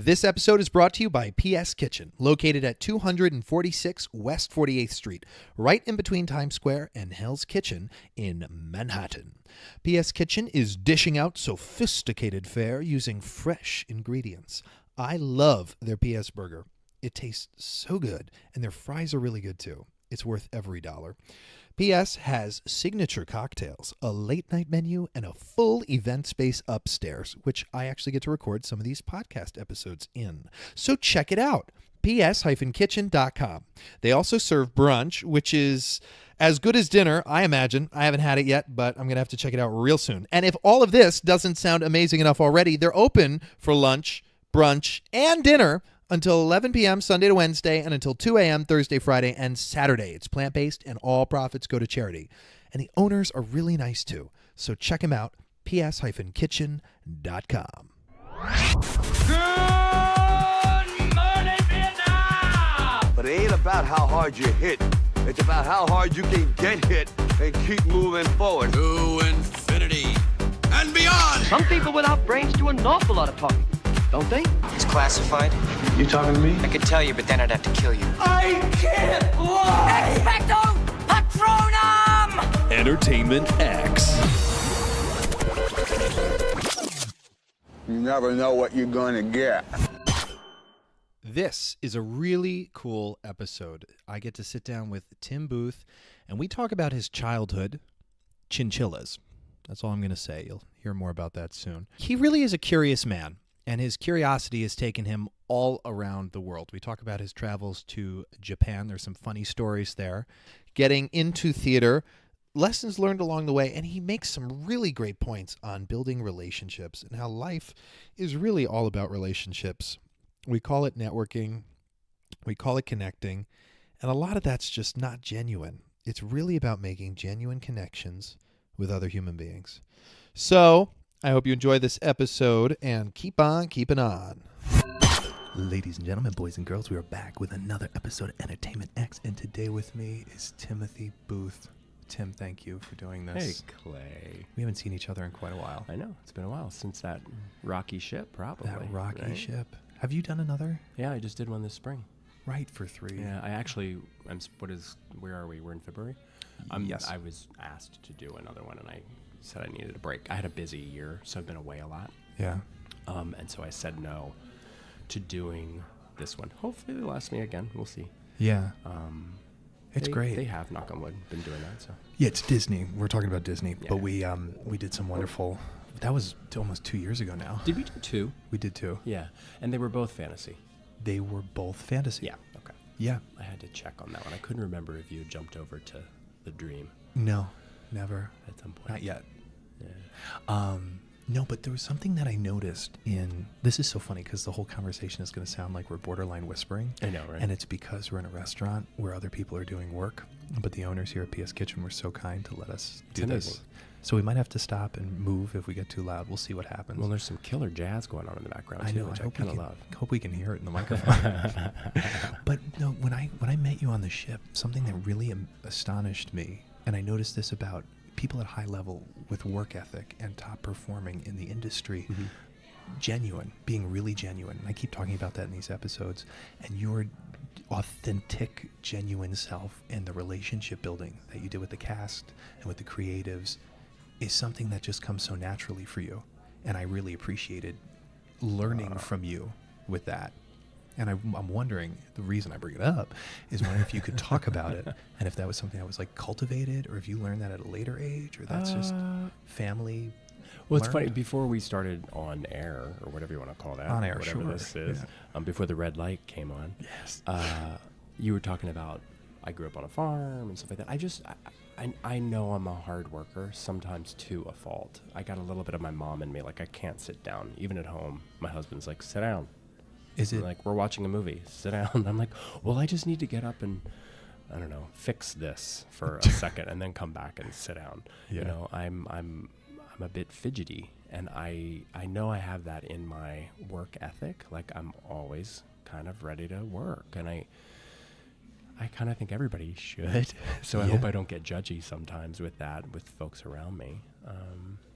This episode is brought to you by PS Kitchen, located at 246 West 48th Street, right in between Times Square and Hell's Kitchen in Manhattan. PS Kitchen is dishing out sophisticated fare using fresh ingredients. I love their PS Burger. It tastes so good, and their fries are really good too. It's worth every dollar. PS has signature cocktails, a late-night menu, and a full event space upstairs, which I actually get to record some of these podcast episodes in. So check it out, ps-kitchen.com. They also serve brunch, which is as good as dinner, I imagine. I haven't had it yet, but I'm going to have to check it out real soon. And if all of this doesn't sound amazing enough already, they're open for lunch, brunch, and dinner until 11 p.m. Sunday to Wednesday and until 2 a.m. Thursday, Friday, and Saturday. It's plant-based and all profits go to charity. And the owners are really nice too. So check them out, ps-kitchen.com. Good morning, Vietnam! But it ain't about how hard you hit. It's about how hard you can get hit and keep moving forward. To infinity and beyond! Some people without brains do an awful lot of talking, don't they? It's classified. You talking to me? I could tell you, but then I'd have to kill you. I can't lie! Expecto Patronum! Entertainment X. You never know what you're gonna get. This is a really cool episode. I get to sit down with Tim Booth, and we talk about his childhood, Chinchillas. That's all I'm going to say. You'll hear more about that soon. He really is a curious man, and his curiosity has taken him all around the world. We talk about his travels to Japan. There's some funny stories there. Getting into theater, lessons learned along the way, and he makes some really great points on building relationships and how life is really all about relationships. We call it networking, we call it connecting, and a lot of that's just not genuine. It's really about making genuine connections with other human beings. So, I hope you enjoy this episode and keep on keeping on. Ladies and gentlemen, boys and girls, we are back with another episode of Entertainment X, and today with me is Timothy Booth. Tim, thank you for doing this. Hey, Clay. We haven't seen each other in quite a while. I know. It's been a while since that rocky ship, probably. That rocky right? ship. Have you done another? Yeah, I just did one this spring. Right, for 3. Yeah, I actually, where are we? We're in February? Yes. I was asked to do another one, and I said I needed a break. I had a busy year, so I've been away a lot. Yeah. And so I said no to doing this one. Hopefully they last me again. We'll see. Yeah. It's They- great. They have, knock on wood, been doing that. So Yeah, it's Disney. We're talking about Disney, Yeah. but we did some wonderful. That was almost 2 years ago now. did we do 2? We did 2. Yeah, and they were both fantasy. They were both fantasy. Yeah. Okay. Yeah. I had to check on that one. I couldn't remember if you jumped over to the Dream No, never. at some point. Not yet. Yeah. No, but there was something that I noticed in. This is so funny because the whole conversation is going to sound like we're borderline whispering. I know, right? And it's because we're in a restaurant where other people are doing work, but the owners here at PS Kitchen were so kind to let us do It's this. amazing. So we might have to stop and move if we get too loud. We'll see what happens. Well, there's some killer jazz going on in the background I too, know. which I I hope kind we of can. love. Hope we can hear it in the microphone. But no, when I met you on the ship, something that really astonished me, and I noticed this about people at high level with work ethic and top performing in the industry, genuine, being really genuine. And I keep talking about that in these episodes. And your authentic, genuine self and the relationship building that you did with the cast and with the creatives is something that just comes so naturally for you. And I really appreciated learning from you with that. And I'm wondering, the reason I bring it up is wondering if you could talk about it and if that was something that was like cultivated or if you learned that at a later age or that's just family. Well, it's funny. learned? Before we started on air, or whatever you want to call that, On air, whatever sure, this is, yeah. Before the red light came on, Yes. You were talking about I grew up on a farm and stuff like that. I know I'm a hard worker, sometimes to a fault. I got a little bit of my mom in me. Like, I can't sit down. Even at home, my husband's like, sit down. Is it Like, we're watching a movie, sit down. I'm like, well, I just need to get up and, I don't know, fix this for a second and then come back and sit down. Yeah. You know, I'm a bit fidgety, and I know I have that in my work ethic. Like, I'm always kind of ready to work, and I kind of think everybody should. So I hope I don't get judgy sometimes with that with folks around me.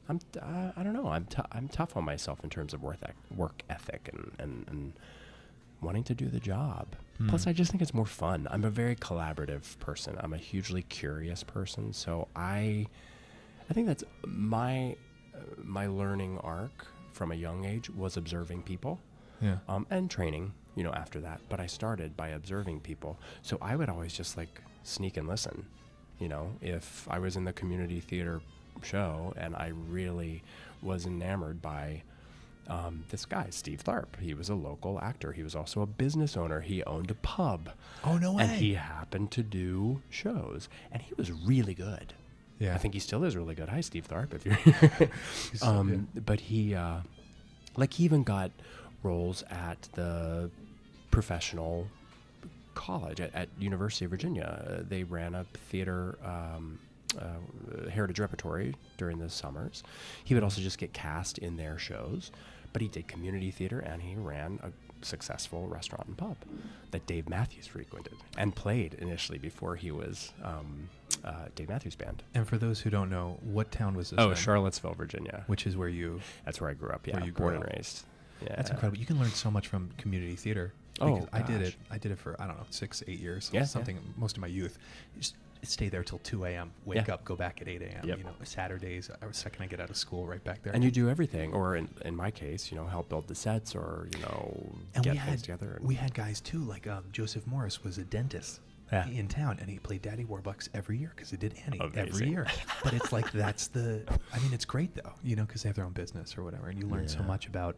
I don't know. I'm tough on myself in terms of work ethic and wanting to do the job. Plus, I just think it's more fun. I'm a very collaborative person. I'm a hugely curious person. So I think that's my learning arc from a young age was observing people, and training. After that. But I started by observing people. So I would always just like sneak and listen. If I was in the community theater show and I really was enamored by this guy, Steve Tharp. He was a local actor. He was also a business owner. He owned a pub. Oh, no way. And he happened to do shows. And he was really good. Yeah. I think he still is really good. Hi, Steve Tharp, if you're here. But he even got roles at the professional college at University of Virginia. They ran a theater heritage repertory during the summers. He would also just get cast in their shows, but he did community theater and he ran a successful restaurant and pub that Dave Matthews frequented and played initially before he was Dave Matthews Band. And for those who don't know, what town was this? Oh, in? Charlottesville, Virginia. Which is where you... That's where I grew up, yeah. Where you born grew and up. raised. Yeah. That's incredible. You can learn so much from community theater. Oh, Because I did gosh. it for, 6-8 years. Yeah, Something, most of my youth. Just stay there till 2 a.m., wake Yeah. up, go back at 8 a.m. Yep. Saturdays, I was second I get out of school, right back there. And you do everything, or in my case, help build the sets, or And get we things had, together. we had guys too, like Joseph Morris was a dentist in town, and he played Daddy Warbucks every year because he did Annie every Amazing. year. But it's like it's great though, because they have their own business or whatever, and you learn so much about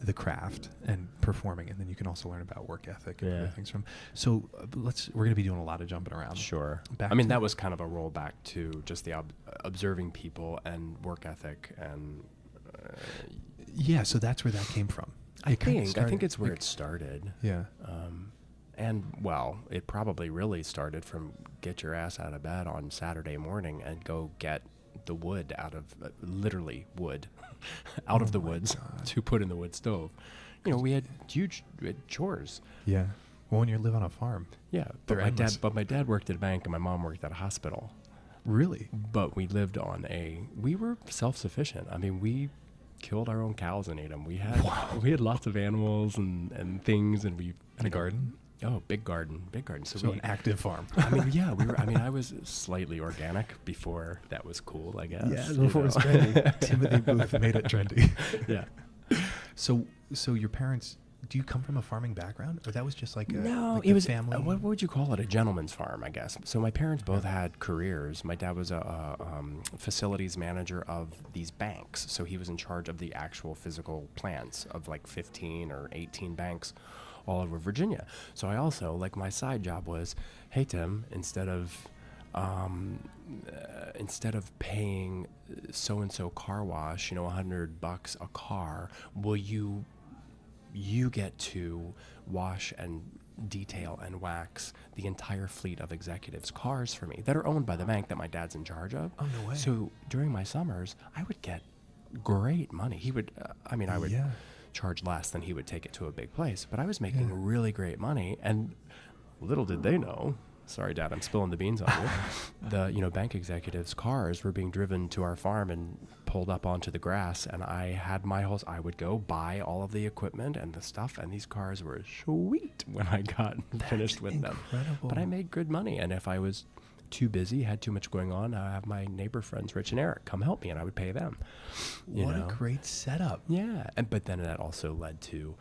the craft and performing, and then you can also learn about work ethic and other things from. So we're going to be doing a lot of jumping around. Sure. Back I mean, to- that was kind of a rollback to just the observing people and work ethic and. Yeah, so that's where that came from. I think it's where it started. Yeah. And well, it probably really started from get your ass out of bed on Saturday morning and go get the wood out of literally wood out of the woods to put in the wood stove. We had chores. Yeah. Well, when you live on a farm. Yeah, They're endless. my dad worked at a bank and my mom worked at a hospital. Really? But we lived we were self-sufficient. I mean, we killed our own cows and ate them. We had lots of animals and things, and we And a garden? Oh, big garden. So an active farm. I mean, yeah, we were. I mean, I was slightly organic before that was cool, I guess. Yeah, before it was trendy. Timothy Booth made it trendy. Yeah. So your parents, do you come from a farming background, or that was just like it was family? what would you call it? A gentleman's farm, I guess. So my parents both had careers. My dad was a facilities manager of these banks, so he was in charge of the actual physical plants of like 15 or 18 banks all over Virginia. So I also, like, my side job was, hey Tim, instead of paying so and so car wash, $100 a car, will you get to wash and detail and wax the entire fleet of executives' cars for me that are owned by the bank that my dad's in charge of. Oh, no way. So during my summers, I would get great money. He would, I would charge less than he would take it to a big place, but I was making really great money. And little did they know, sorry Dad, I'm spilling the beans on you, the bank executives' cars were being driven to our farm and pulled up onto the grass, and I had I would go buy all of the equipment and the stuff, and these cars were sweet when I got finished with them. But I made good money, and if I was too busy, had too much going on, I have my neighbor friends, Rich and Eric, come help me, and I would pay them. What a great setup. Yeah, but then that also led to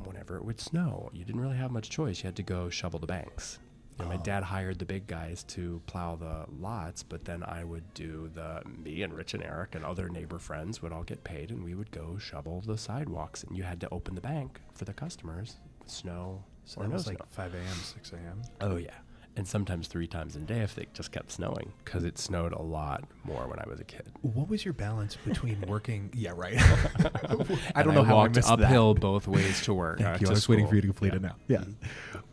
whenever it would snow, you didn't really have much choice. You had to go shovel the banks. My dad hired the big guys to plow the lots, but then I would do me and Rich and Eric and other neighbor friends would all get paid, and we would go shovel the sidewalks, and you had to open the bank for the customers with snow So or that no was snow. like 5 a.m., 6 a.m. Oh, yeah. And sometimes 3 times a day if it just kept snowing, because it snowed a lot more when I was a kid. What was your balance between working? Yeah, right. I don't know how I walked uphill both ways to work. Thank you. to I was waiting school. for you to complete it now. Yeah.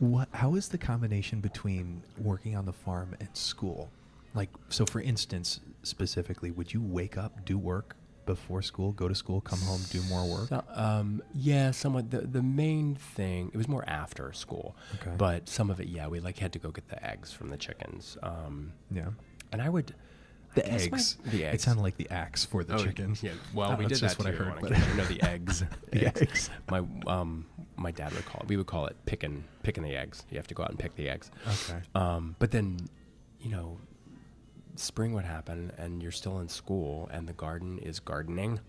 Mm-hmm. How is the combination between working on the farm and school? Like, so for instance, specifically, would you wake up, do work before school, go to school, come home, do more work? Yeah, somewhat. The main thing, it was more after school. Okay. But some of it, we had to go get the eggs from the chickens. Yeah. And I The guess eggs. The eggs. It sounded like the axe for the chicken. Yeah. Well, we That's did just that what I too. heard, on but- occasion. No, the eggs. The eggs. My dad would call it. We would call it picking the eggs. You have to go out and pick the eggs. Okay. But then, spring would happen, and you're still in school, and the garden is gardening,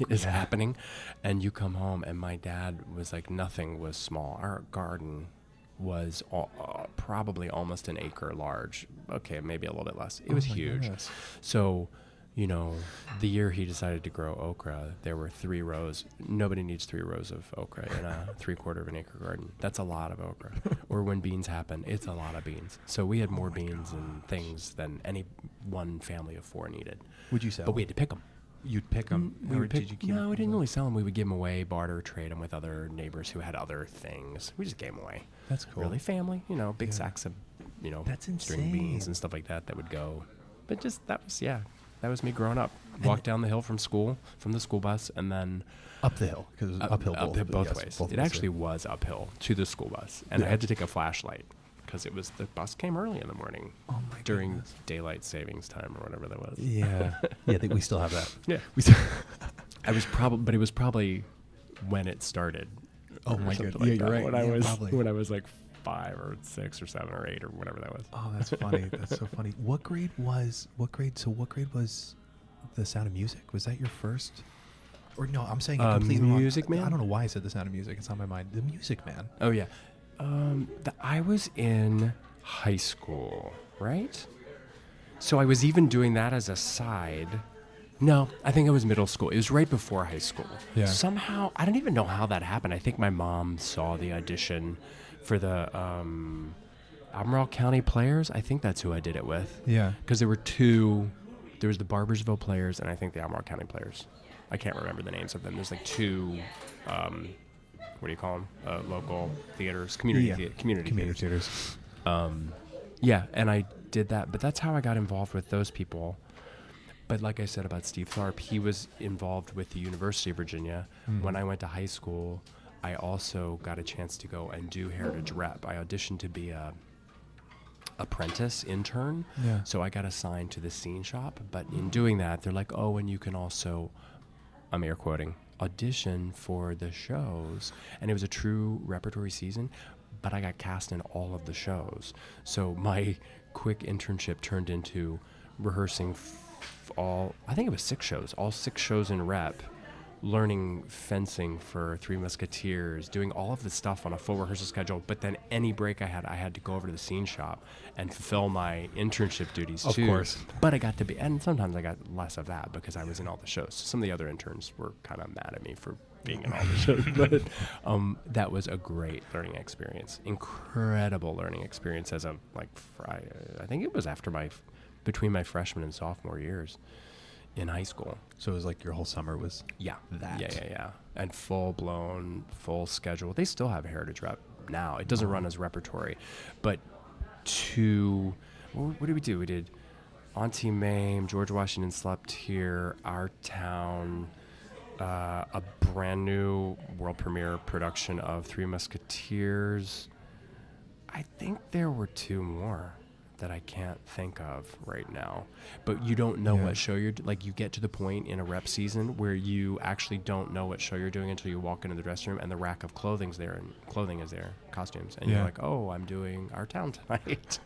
is happening, and you come home, and my dad was like, nothing was small. Our garden was probably almost an acre large. Okay, maybe a little bit less. It was huge. goodness. So, the year he decided to grow okra, there were 3 rows. Nobody needs 3 rows of okra in a 3/4 of an acre garden. That's a lot of okra. Or when beans happen, it's a lot of beans. So we had more beans and things than any one family of 4 needed. Would you sell? But we had to pick them. You'd pick them, or did you keep No, we didn't really sell them. We would give them away, barter, trade them with other neighbors who had other things. We just gave them away. That's cool. Really family, big sacks of, That's string insane. beans and stuff like that would go. But just that was me growing up. Walk down the hill from the school bus, and then Up the hill, because it was uphill both ways. It actually was uphill to the school bus, and I had to take a flashlight because the bus came early in the morning during daylight savings time or whatever that was. Yeah. I think we still have that. Yeah. But it was probably when it started. Oh or my something God. like Yeah, that, you're right. When Yeah, I was probably. when I was like 5 or 6 or 7 or 8 or whatever that was. Oh, that's funny. That's so funny. What grade was The Sound of Music? Was that your first? Or no, I'm saying it completely wrong. Music Man? I don't know why I said The Sound of Music. It's on my mind. The Music Man. Oh yeah. I was in high school, right? So I was even doing that as a side. No, I think it was middle school. It was right before high school. Yeah. Somehow, I don't even know how that happened. I think my mom saw the audition for the Albemarle County Players. I think that's who I did it with. Yeah. Because there were 2. There was the Barbersville Players and I think the Albemarle County Players. I can't remember the names of them. There's like 2, what do you call them? Local theaters, community theaters. Yeah, and I did that. But that's how I got involved with those people. But like I said about Steve Tharp, he was involved with the University of Virginia. When I went to high school, I also got a chance to go and do Heritage Rep. I auditioned to be a apprentice intern. Yeah. So I got assigned to the scene shop. But in doing that, they're like, oh, and you can also, I'm air quoting, audition for the shows. And it was a true repertory season, but I got cast in all of the shows. So my quick internship turned into rehearsing I think it was 6 shows, all 6 shows in rep, learning fencing for Three Musketeers, doing all of the stuff on a full rehearsal schedule. But then any break I had to go over to the scene shop and fulfill my internship duties too. Of course. But I got to be, and sometimes I got less of that because I was in all the shows. Some of the other interns were kind of mad at me for being in all the shows. But that was a great learning experience, incredible learning experience as a, I think it was between my freshman and sophomore years in high school. So it was like your whole summer was that. Yeah. And full schedule. They still have a Heritage Rep now. It doesn't run as repertory. But what did we do? We did Auntie Mame, George Washington Slept Here, Our Town, a brand new world premiere production of Three Musketeers. I think there were 2 more that I can't think of right now, but you don't know what show you get to the point in a rep season where you actually don't know what show you're doing until you walk into the dressing room and the rack of clothing is there, costumes, and you're like, oh, I'm doing Our Town tonight.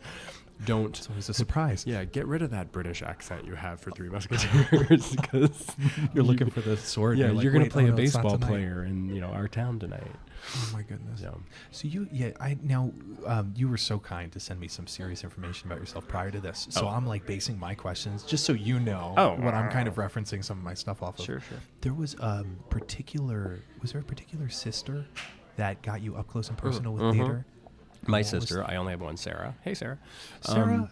It's always a surprise. Yeah, get rid of that British accent you have for Three Musketeers because You're looking for the sword. Yeah, like, you're going to wait, play oh, a no, it's not baseball tonight. player in Our Town tonight. Oh my goodness. Yeah. So you were so kind to send me some serious information about yourself prior to this. So I'm like basing my questions just so you know what I'm kind of referencing some of my stuff off of. Sure. There was was there a particular sister that got you up close and personal with theater? My sister, I only have one, Sarah. Hey, Sarah. Sarah?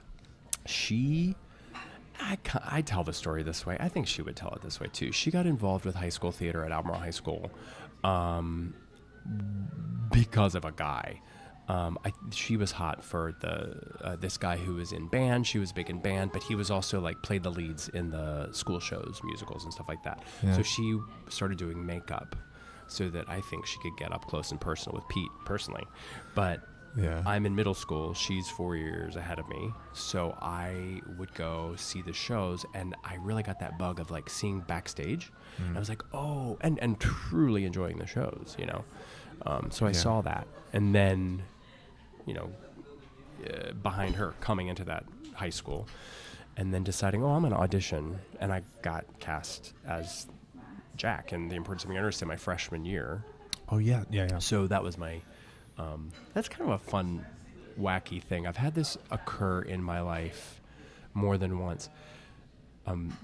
I tell the story this way. I think she would tell it this way too. She got involved with high school theater at Albemarle High School because of a guy. She was hot for this guy who was in band. She was big in band, but he was also played the leads in the school shows, musicals, and stuff like that. Yeah. So she started doing makeup so that I think she could get up close and personal with Pete personally. But Yeah. I'm in middle school. She's 4 years ahead of me. So I would go see the shows, and I really got that bug of like seeing backstage. And I was like, oh, and truly enjoying the shows, you know. So I saw that. And then, you know, behind her coming into that high school and then deciding, oh, I'm going to audition. And I got cast as Jack in The Importance of Being Earnest in my freshman year. Oh, yeah. Yeah. So that was my, that's kind of a fun, wacky thing. I've had this occur in my life more than once.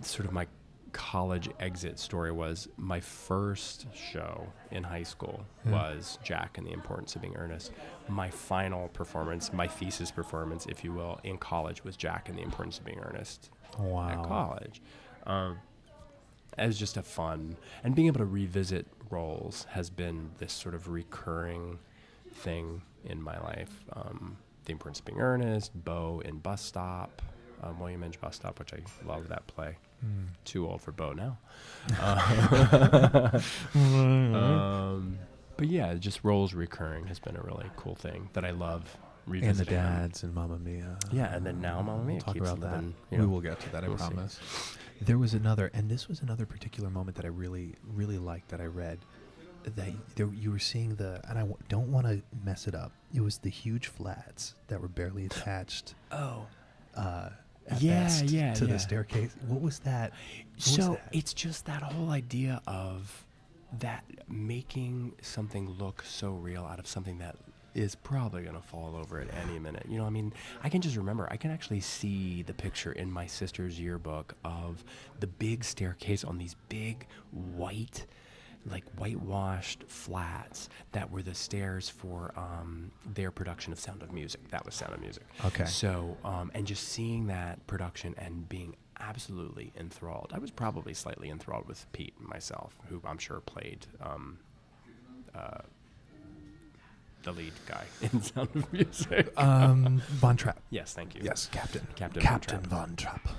Sort of my college exit story was my first show in high school was Jack and The Importance of Being Earnest. My final performance, my thesis performance, if you will, in college was Jack and The Importance of Being Earnest at college. As just a fun, and being able to revisit roles has been this sort of recurring thing in my life. The Importance of Being Earnest, Bo in Bus Stop, William Inge Bus Stop, which I love that play. Too old for Bo now. But yeah, just roles recurring has been a really cool thing that I love revisiting. And the dads and Mamma Mia. Yeah, and then now Mamma Mia Talk keeps about that. living, We will get to that, I promise. There was another, and this was another particular moment that I really, really liked that I read. That you were seeing and I don't want to mess it up. It was the huge flats that were barely attached. Oh. At best to the staircase. What was that? It's just that whole idea of that making something look so real out of something that is probably going to fall over at any minute. You know, I mean, I can just remember, I can actually see the picture in my sister's yearbook of the big staircase on these big white, like whitewashed flats that were the stairs for their production of Sound of Music. That was Sound of Music. Okay. So, and just seeing that production and being absolutely enthralled. I was probably slightly enthralled with Pete myself, who I'm sure played the lead guy in Sound of Music. Von Trapp. Yes, thank you. Yes, Captain Von Trapp. Von Trapp.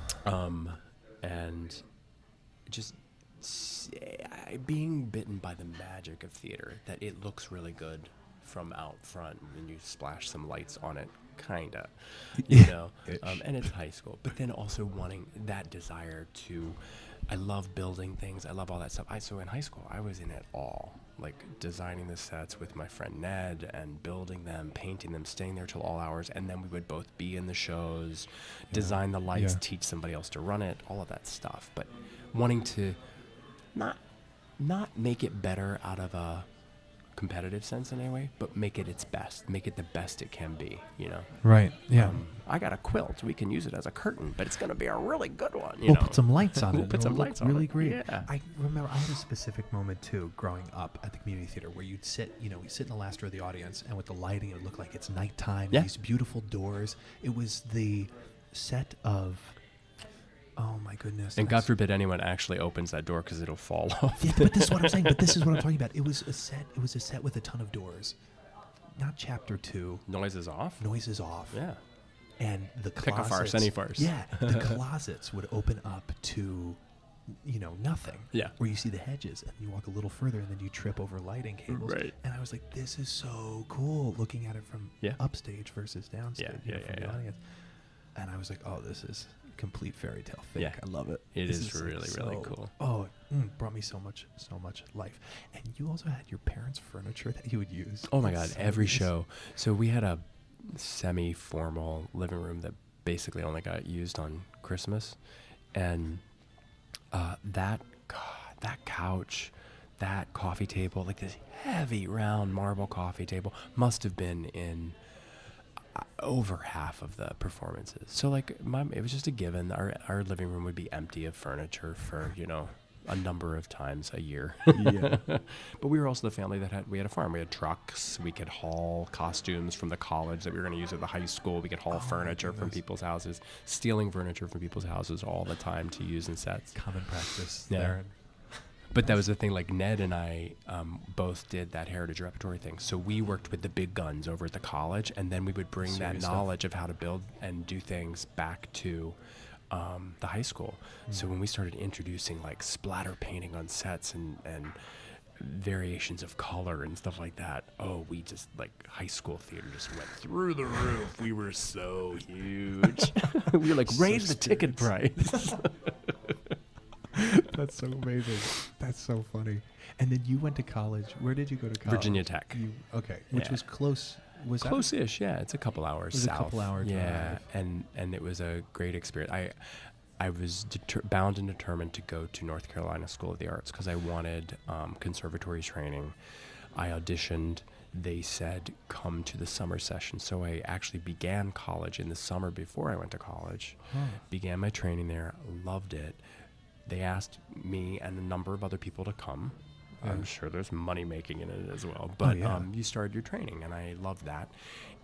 And just being bitten by the magic of theater, that it looks really good from out front and you splash some lights on it, kinda, you know, and it's high school, but then also wanting that desire to, I love building things, I love all that stuff. So in high school I was in it all, like designing the sets with my friend Ned and building them, painting them, staying there till all hours, and then we would both be in the shows, design the lights, teach somebody else to run it, all of that stuff, but wanting to not make it better out of a competitive sense in any way, but make it its best, make it the best it can be, you know. Right. Yeah. I got a quilt, we can use it as a curtain, but it's going to be a really good one. We'll put some lights on it. We'll put some lights on it. Really great. Yeah. I remember I had a specific moment too, growing up at the community theater, where you'd sit, you know, we sit in the last row of the audience, and with the lighting, it would look like it's nighttime. Yeah. These beautiful doors. It was the set of. Oh my goodness! And God forbid anyone actually opens that door because it'll fall off. Yeah, but this is what I'm saying. But this is what I'm talking about. It was a set. It was a set with a ton of doors. Not chapter 2. Noise is off. Noise is off. Yeah. And the Pick closets. a farce, any farce. Yeah, the closets would open up to, you know, nothing. Yeah. Where you see the hedges, and you walk a little further, and then you trip over lighting cables. Right. And I was like, this is so cool, looking at it from upstage versus downstage. From the audience. And I was like, oh, this is complete fairy tale fic. Yeah. I love it. It This is really, really cool. Oh, it brought me so much life. And you also had your parents' furniture that you would use. Oh my God, every show. So we had a semi-formal living room that basically only got used on Christmas, and that couch, that coffee table, like this heavy round marble coffee table, must have been in over half of the performances. So like it was just a given. Our living room would be empty of furniture for, you know, a number of times a year. Yeah. But we were also the family that we had a farm. We had trucks. We could haul costumes from the college that we were going to use at the high school. We could haul furniture from people's houses, stealing furniture from people's houses all the time to use in sets. Common practice. Yeah. There. But that was the thing, like Ned and I both did that heritage repertory thing. So we worked with the big guns over at the college, and then we would bring that knowledge of how to build and do things back to the high school. So when we started introducing like splatter painting on sets and variations of color and stuff like that. Oh, we just like high school theater just went through the roof. We were so huge. We were like, raise the ticket price. That's so amazing. That's so funny. And then you went to college. Where did you go to college? Virginia Tech. Which Yeah. was close. Was that Close-ish, yeah. It's a couple hours It was south. a couple hour Yeah, drive. and it was a great experience. I was bound and determined to go to North Carolina School of the Arts because I wanted conservatory training. I auditioned. They said, come to the summer session. So I actually began college in the summer before I went to college. Began my training there. Loved it. They asked me and a number of other people to come. I'm sure there's money making in it as well. But you started your training, and I loved that.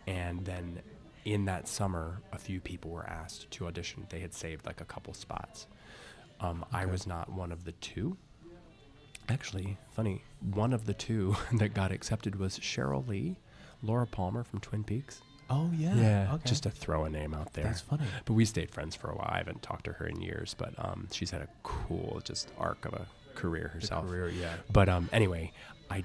And then in that summer, a few people were asked to audition. They had saved like a couple spots. I was not one of the two. Actually, funny, one of the two that got accepted was Cheryl Lee, Laura Palmer from Twin Peaks. Oh, yeah. Yeah, Okay. just to throw a name out there. That's funny. But we stayed friends for a while. I haven't talked to her in years, but she's had a cool just arc of a career herself. yeah. But anyway, I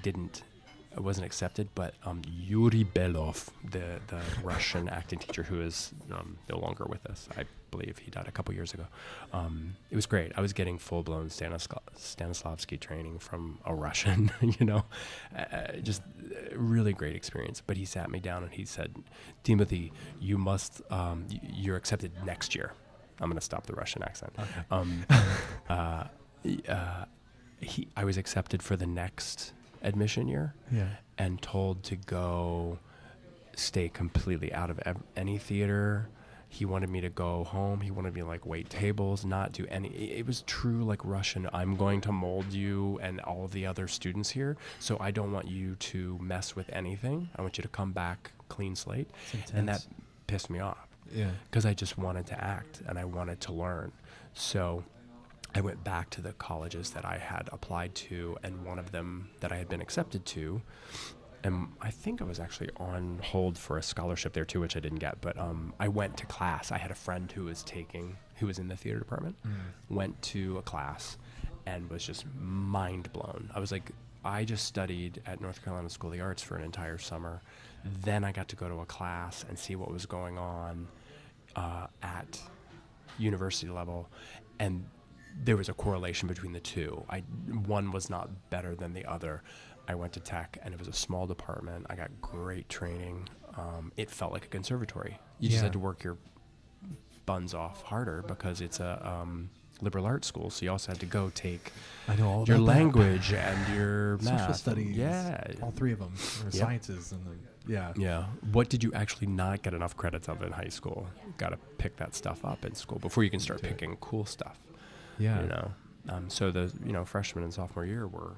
wasn't accepted, but Yuri Belov, the Russian acting teacher who is no longer with us, I believe he died a couple years ago. It was great. I was getting full-blown Stanislavski training from a Russian, just a really great experience. But he sat me down and he said, Timothy, you must, you're accepted next year. I'm going to stop the Russian accent. Okay. I was accepted for the next admission year and told to go stay completely out of any theater. He wanted me to go home. He wanted me to like wait tables, not do any. It was true like Russian. I'm going to mold you and all of the other students here. So I don't want you to mess with anything. I want you to come back clean slate. And that pissed me off. Yeah. Because I just wanted to act and I wanted to learn. So I went back to the colleges that I had applied to, and one of them that I had been accepted to, and I think I was actually on hold for a scholarship there too, which I didn't get, but I went to class. I had a friend who was in the theater department, went to a class, and was just mind blown. I was like, I just studied at North Carolina School of the Arts for an entire summer. Then I got to go to a class and see what was going on at university level, and there was a correlation between the two. One was not better than the other. I went to Tech, and it was a small department. I got great training. It felt like a conservatory. You just had to work your buns off harder because it's a liberal arts school. So you also had to go take your language and your math. Social studies. Yeah. All three of them. Sciences. And Yeah. What did you actually not get enough credits of in high school? You got to pick that stuff up in school before you can start picking cool stuff. Yeah. So the freshman and sophomore year were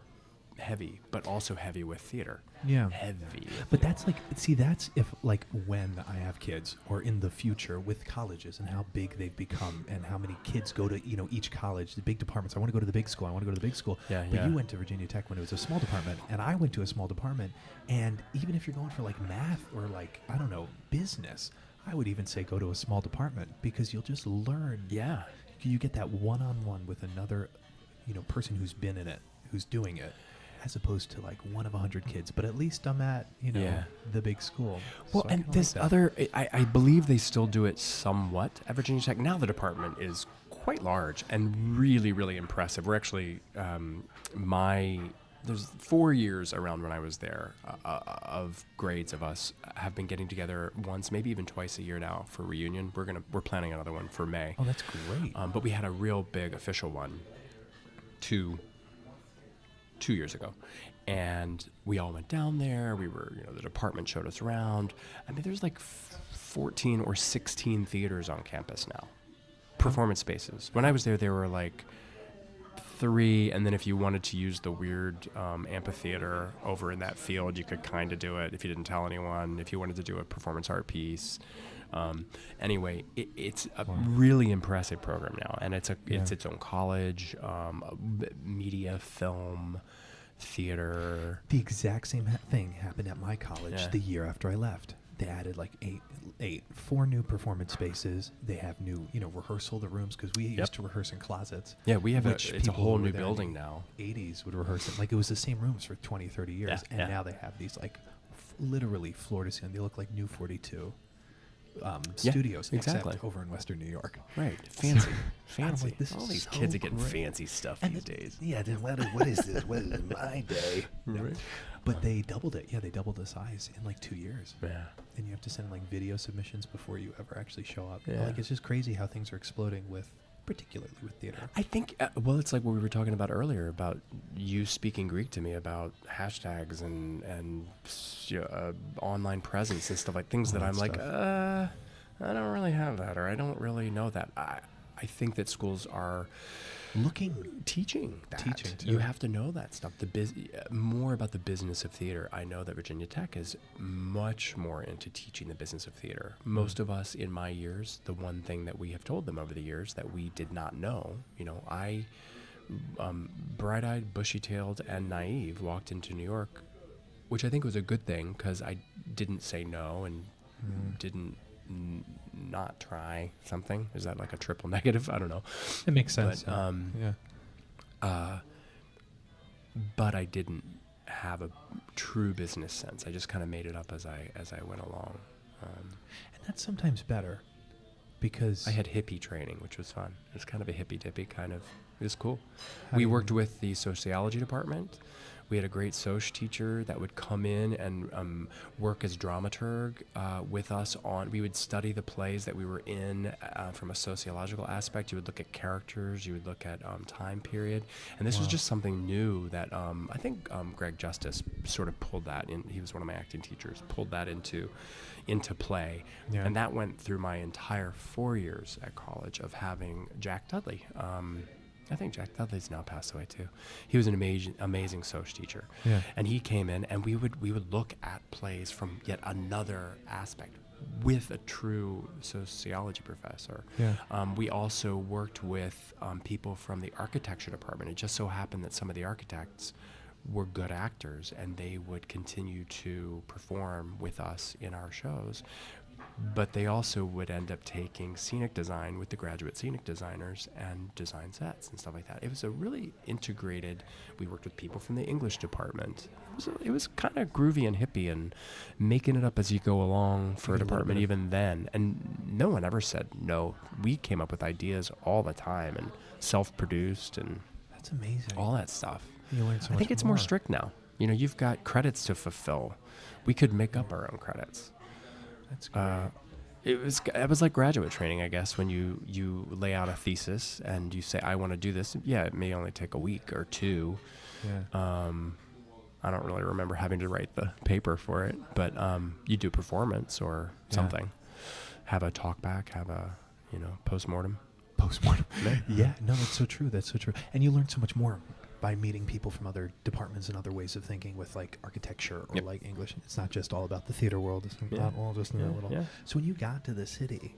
heavy, but also heavy with theater. Yeah. Heavy. But that's that's if like when I have kids or in the future with colleges and how big they've become and how many kids go to, each college, the big departments. I want to go to the big school. Yeah, But you went to Virginia Tech when it was a small department, and I went to a small department. And even if you're going for like math or like, I don't know, business, I would even say go to a small department because you'll just learn. Yeah. You get that one-on-one with another, person who's been in it, who's doing it, as opposed to like one of 100 kids. But at least I'm at, the big school. Well, So I and kinda this like that. I believe they still do it somewhat at Virginia Tech. Now the department is quite large and really, really impressive. We're actually, there's 4 years around when I was there of grades of us have been getting together once, maybe even twice a year now for reunion. We're planning another one for May. Oh, that's great. But we had a real big official one two years ago, and we all went down there. We were, the department showed us around. I mean, there's like 14 or 16 theaters on campus now, performance spaces. When I was there were like 3, and then if you wanted to use the weird amphitheater over in that field, you could kind of do it if you didn't tell anyone. If you wanted to do a performance art piece. Anyway, it's a really impressive program now, and it's its own college, media, film, theater. The exact same thing happened at my college the year after I left. They added like four new performance spaces. They have new, rehearsal the rooms because we used to rehearse in closets. Yeah, we have it's a people whole who were new there building in the now. 80s would rehearse it. Like it was the same rooms for 20, 30 years. Yeah, and now they have these like literally floor to ceiling. They look like new 42 studios, exactly. except over in Western New York. Right. Fancy. Fancy. Like, this all is these so kids are getting great. fancy stuff And these days. Yeah, then what is this? What is my day? Right. But they doubled it. Yeah, they doubled the size in like 2 years. Yeah. And you have to send like video submissions before you ever actually show up. Yeah. Like it's just crazy how things are exploding particularly with theater. I think, it's like what we were talking about earlier about you speaking Greek to me about hashtags and online presence and stuff like things All that I'm that like, stuff. I don't really have that, or I don't really know that. I think that schools are teaching that. Teaching, too. You have to know that stuff. More about the business of theater. I know that Virginia Tech is much more into teaching the business of theater. Most of us in my years, the one thing that we have told them over the years that we did not know, I, bright-eyed, bushy-tailed, and naive, walked into New York, which I think was a good thing because I didn't say no and didn't not try something. Is that like a triple negative? I don't know. It makes sense. But, yeah. but I didn't have a true business sense. I just kind of made it up as I went along. And that's sometimes better because I had hippie training, which was fun. It was kind of a hippy-dippy kind of. It was cool. We worked with the sociology department. We had a great soc teacher that would come in and work as dramaturg with us on. We would study the plays that we were in from a sociological aspect. You would look at characters. You would look at time period. And this was just something new that I think Greg Justice sort of pulled that in. He was one of my acting teachers. Pulled that into play. Yeah. And that went through my entire 4 years at college of having Jack Dudley. I think Jack Dudley's now passed away too. He was an amazing soc teacher. Yeah. And he came in and we would look at plays from yet another aspect with a true sociology professor. Yeah. We also worked with people from the architecture department. It just so happened that some of the architects were good actors and they would continue to perform with us in our shows. But they also would end up taking scenic design with the graduate scenic designers and design sets and stuff like that. It was a really integrated. We worked with people from the English department. It was kind of groovy and hippie and making it up as you go along for a department even then. And no one ever said no. We came up with ideas all the time and self-produced and that's amazing. All that stuff. You learn so much. I think it's more strict now. You've got credits to fulfill. We could make up our own credits. That's great. It was like graduate training, I guess, when you lay out a thesis and you say, I want to do this. Yeah, it may only take a week or two. Yeah. I don't really remember having to write the paper for it, but you do performance or something. Have a talk back, have a, postmortem. Postmortem. Yeah, no, that's so true. That's so true. And you learn so much more by meeting people from other departments and other ways of thinking with like architecture or like English. It's not just all about the theater world. It's not all just in that little. Yeah. So when you got to the city,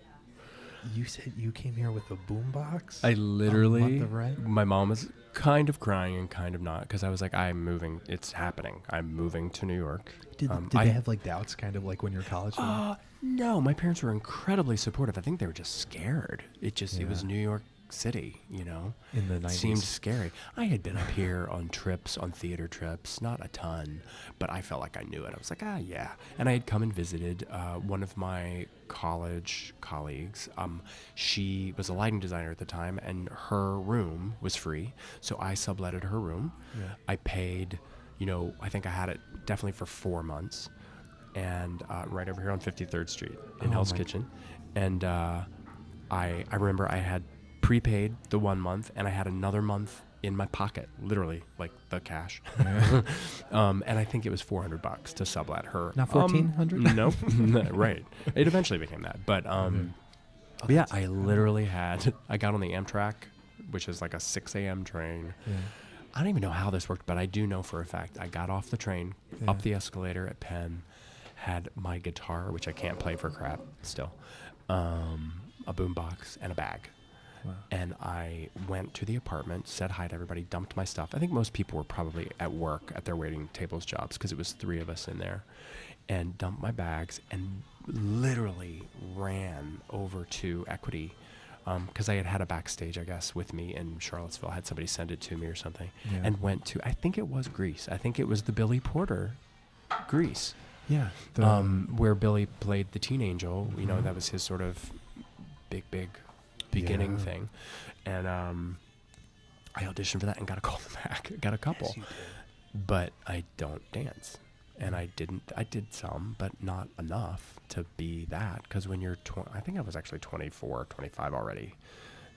you said you came here with a boombox? I literally, my mom was kind of crying and kind of not because I was like, I'm moving. It's happening. I'm moving to New York. Did they have like doubts kind of like when you're in college? No, my parents were incredibly supportive. I think they were just scared. It was New York City, in the 90s. Seemed scary. I had been up here on theater trips, not a ton, but I felt like I knew it. I was like, yeah. And I had come and visited one of my college colleagues. She was a lighting designer at the time, and her room was free, so I subletted her room. Yeah. I paid, I think I had it definitely for 4 months, and right over here on 53rd Street in Hell's Kitchen. And I remember I had prepaid the 1 month and I had another month in my pocket, literally like the cash. Yeah. And I think it was $400 to sublet her. Not $1,400? Nope. Right. It eventually became that. But yeah, I literally I got on the Amtrak, which is like a 6 a.m. train. Yeah. I don't even know how this worked, but I do know for a fact I got off the train, up the escalator at Penn, had my guitar, which I can't play for crap still, a boombox, and a bag. Wow. And I went to the apartment, said hi to everybody, dumped my stuff. I think most people were probably at work at their waiting tables jobs because it was 3 of us in there. and dumped my bags and literally ran over to Equity because I had a backstage, I guess, with me in Charlottesville. I had somebody send it to me or something, and went to, I think it was Grease. I think it was the Billy Porter Grease. Yeah. Where Billy played the Teen Angel. You know, that was his sort of big beginning thing. And I auditioned for that and got a call back. Got a couple. Yes, you did. But I don't dance. And I did some, but not enough to be that. Because when you're, I think I was actually 24, 25 already,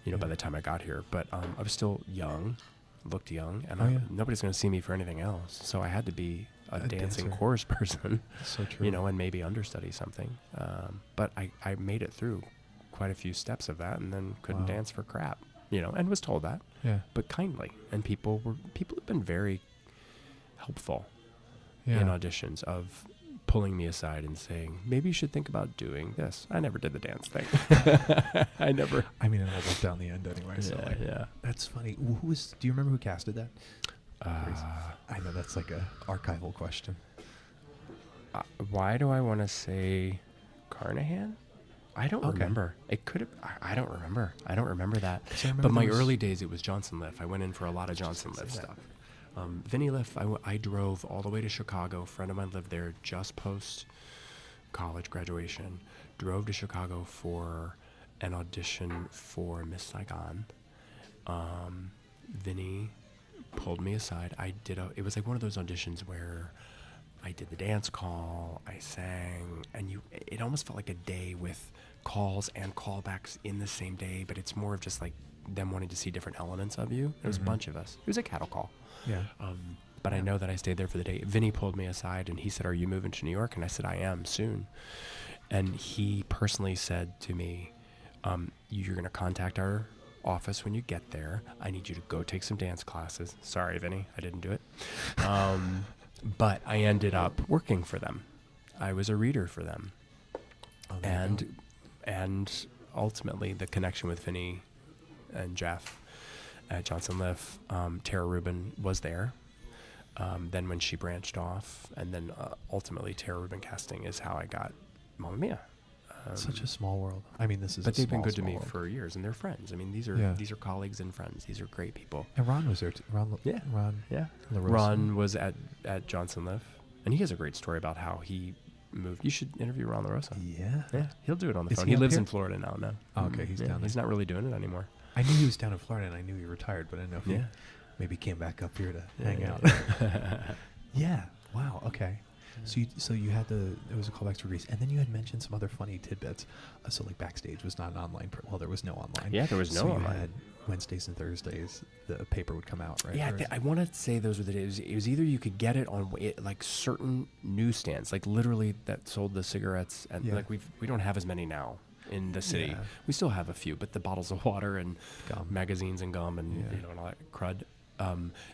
by the time I got here. But I was still young, looked young, and nobody's going to see me for anything else. So I had to be a dancing dancer. chorus person, So true. and maybe understudy something. But I made it through quite a few steps of that and then couldn't dance for crap, and was told that. Yeah. But kindly. And people have been very helpful Yeah. in auditions of pulling me aside and saying, maybe you should think about doing this. I never did the dance thing. I never. I mean, it all went down the end anyway. So Yeah. that's funny. Do you remember who casted that? I know that's like a archival question. Why do I want to say Carnahan? I don't remember. It could have. I don't remember. I don't remember that. I remember But my there was- early days, it was Johnson Liff. I went in for a lot of Johnson Liff stuff. Vinny Liff, I drove all the way to Chicago. A friend of mine lived there just post college graduation. Drove to Chicago for an audition for Miss Saigon. Vinny pulled me aside. It was like one of those auditions where I did the dance call, I sang, and it almost felt like a day with calls and callbacks in the same day, but it's more of just like them wanting to see different elements of you. There was a bunch of us. It was a cattle call. Yeah. But I know that I stayed there for the day. Vinny pulled me aside and he said, "Are you moving to New York?" And I said, "I am soon." And he personally said to me, "You're going to contact our office when you get there. I need you to go take some dance classes." Sorry, Vinny, I didn't do it. But I ended up working for them. I was a reader for them. And ultimately the connection with Vinny and Jeff at Johnson Liff, Tara Rubin was there. Then when she branched off, and then ultimately Tara Rubin casting is how I got Mamma Mia. Such a small world. I mean, this is. But they've been good to small me world. for years, and they're friends. I mean, these are colleagues and friends. These are great people. And Ron was there too. Ron. Yeah. LaRosa. Ron was at Johnson Liff, and he has a great story about how he moved. You should interview Ron LaRosa. Yeah. He'll do it on the Is phone. he He up lives here? in Florida now. No. Oh, okay, he's down there. He's not really doing it anymore. I knew he was down in Florida, and I knew he retired, but I didn't know if he Yeah. maybe came back up here to hang out. Yeah. Yeah. Wow. Okay. So you had it was a callback to Grease, and then you had mentioned some other funny tidbits. So like backstage was not an online. Well, there was no online. Yeah, there was no so online. You had Wednesdays and Thursdays. The paper would come out, right? Yeah, Or is I want to say those were the days. It was either you could get it on like certain newsstands, like literally that sold the cigarettes, and Yeah. like we don't have as many now in the city. Yeah. We still have a few, but the bottles of water and Gum. magazines and gum and Yeah. and all that crud.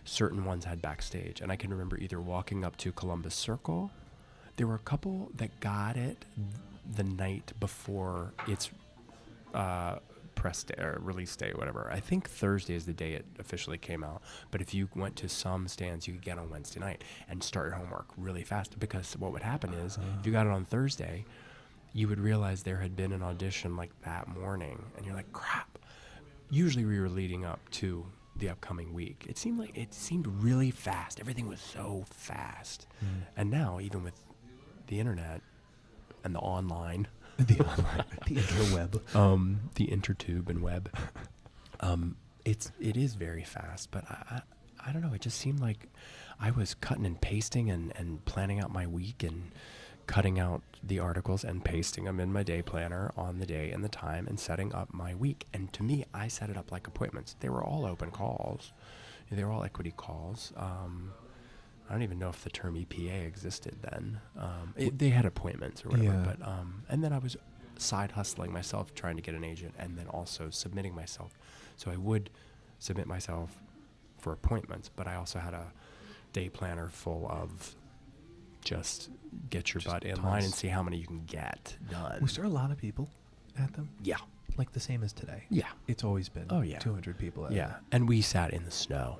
Certain ones had backstage, and I can remember either walking up to Columbus Circle. There were a couple that got it the night before its press day or release day, whatever. I think Thursday is the day it officially came out. But if you went to some stands, you could get on Wednesday night and start your homework really fast. Because what would happen is, if you got it on Thursday, you would realize there had been an audition like that morning, and you're like, crap. Usually we were leading up to the upcoming week. It seemed really fast. Everything was so fast. And now, even with the internet and the online, the interweb. the intertube and web, it is very fast. But I don't know. It just seemed like I was cutting and pasting and planning out my week and cutting out the articles and pasting them in my day planner on the day and the time and setting up my week. And to me, I set it up like appointments. They were all open calls. They were all equity calls. I don't even know if the term EPA existed then. They had appointments or whatever. Yeah. But and then I was side hustling myself, trying to get an agent, and then also submitting myself. So I would submit myself for appointments, but I also had a day planner full of just get your butt in tons. line and see how many you can get done. Was there a lot of people at them? Yeah. Like the same as today? Yeah. It's always been Oh, yeah. 200 people at Yeah. And we sat in the snow.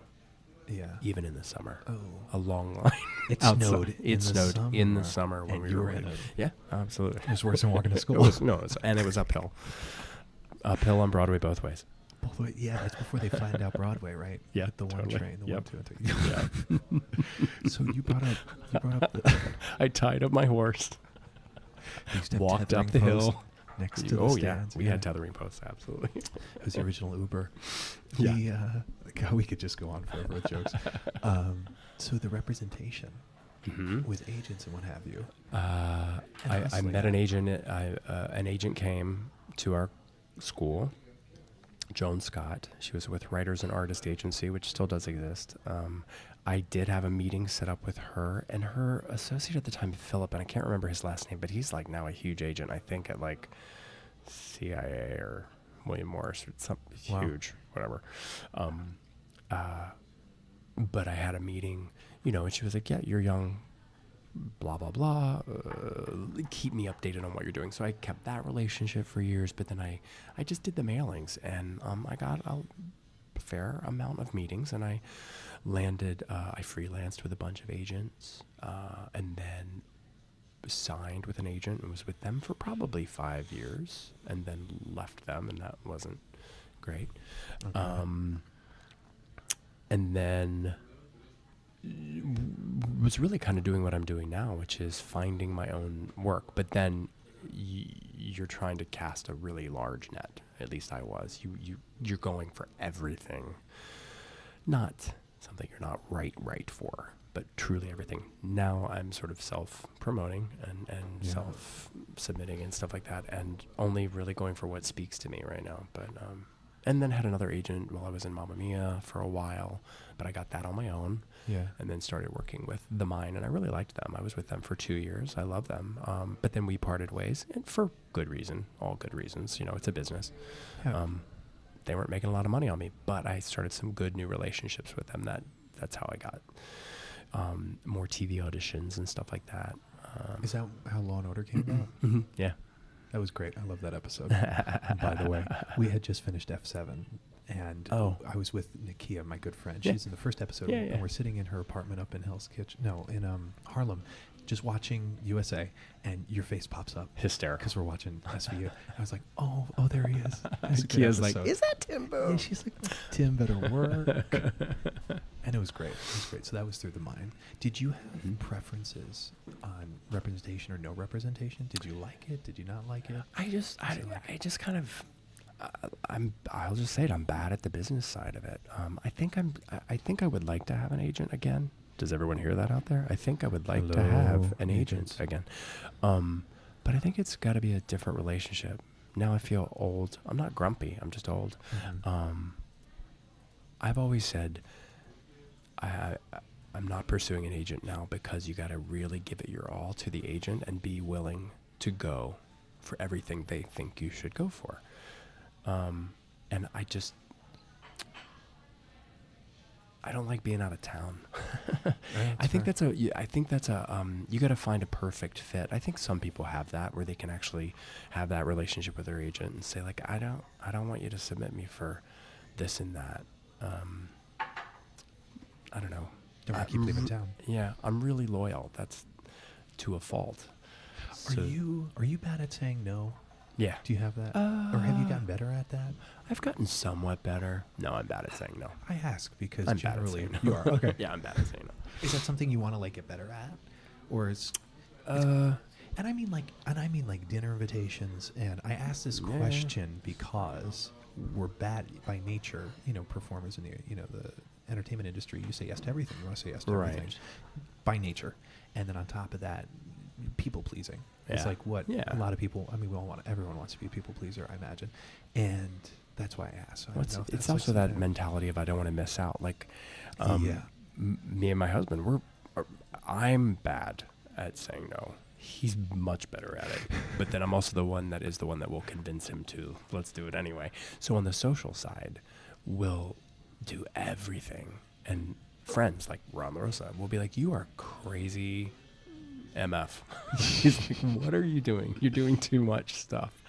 Yeah. even in the summer. Oh. A long line. It outside. snowed It in the snowed in the summer, summer when and we you were were in away. it. Yeah, absolutely. It was worse than walking to school. And it was uphill. Uphill on Broadway both ways. Both ways. Yeah, that's before they flattened out Broadway, right? Yeah, With the one totally. train, the Yep. 1, 2, and 3. Yeah. So you brought up the I tied up my horse, you used to have walked up tethering the posts hill. next to the Oh yeah, stands. we had tethering posts. Absolutely. It was the original Uber. Yeah. God, we could just go on forever with jokes. So the representation with agents and what have you. I honestly, met an agent. An agent came to our school, Joan Scott. She was with Writers and Artist Agency, which still does exist. I did have a meeting set up with her and her associate at the time, Philip, and I can't remember his last name, but he's like now a huge agent, I think at like CIA or William Morris or something huge, whatever. But I had a meeting, and she was like, yeah, you're young, blah, blah, blah. Keep me updated on what you're doing. So I kept that relationship for years, but then I just did the mailings, and I got a fair amount of meetings, and I landed, I freelanced with a bunch of agents, and then signed with an agent and was with them for probably 5 years, and then left them, and that wasn't great. Okay. And then was really kind of doing what I'm doing now, which is finding my own work. But then you're trying to cast a really large net. At least I was. You're going for everything, not something you're not right for, but truly everything. Now I'm sort of self-promoting and self-submitting and stuff like that, and only really going for what speaks to me right now. But and then had another agent while I was in Mamma Mia for a while, but I got that on my own. Yeah. And then started working with The Mine, and I really liked them. I was with them for 2 years. I love them. But then we parted ways, and for good reason, all good reasons. It's a business. Yeah. They weren't making a lot of money on me, but I started some good new relationships with them. That's how I got more TV auditions and stuff like that. Is that how Law & Order came about? Mm-hmm. Yeah. That was great. I love that episode. And by the way, we had just finished F7, and I was with Nakia, my good friend. She's in the first episode, and we're sitting in her apartment up in Harlem, just watching USA, and your face pops up. Hysterical. Because we're watching SVU. I was like, oh, there he is. Nakia's like, is that Timbo? Yeah, she's like, Tim better work. And it was great. So that was through The Mine. Did you have preferences on representation or no representation? Did you like it? Did you not like it? I'll just say it. I'm bad at the business side of it. I think I would like to have an agent again. Does everyone hear that out there? I think I would like to have an agent again. But I think it's got to be a different relationship. Now I feel old. I'm not grumpy. I'm just old. Mm-hmm. I've always said I'm not pursuing an agent now because you got to really give it your all to the agent and be willing to go for everything they think you should go for. And I don't like being out of town. I think that's you got to find a perfect fit. I think some people have that where they can actually have that relationship with their agent and say like, I don't want you to submit me for this and that. I don't know. Don't want to keep living in town. Yeah, I'm really loyal. That's to a fault. Are you bad at saying no? Yeah. Do you have that? Or have you gotten better at that? I've gotten somewhat better. No, I'm bad at saying no. I ask because I'm generally bad at saying no. you are. Okay. Yeah, I'm bad at saying no. Is that something you want to get better at? Or and I mean like dinner invitations, and I ask this question because we're bad by nature, performers in the entertainment industry. You say yes to everything. You want to say yes to everything by nature. And then on top of that, people pleasing. It's like what a lot of people, everyone wants to be a people pleaser, I imagine. And that's why I asked. So it's also that mentality of I don't want to miss out. Like, me and my husband, I'm bad at saying no. He's much better at it. But then I'm also the one that will convince him to, let's do it anyway. So on the social side, we'll do everything. And friends like Ron LaRosa will be like, you are crazy MF. He's like, what are you doing? You're doing too much stuff.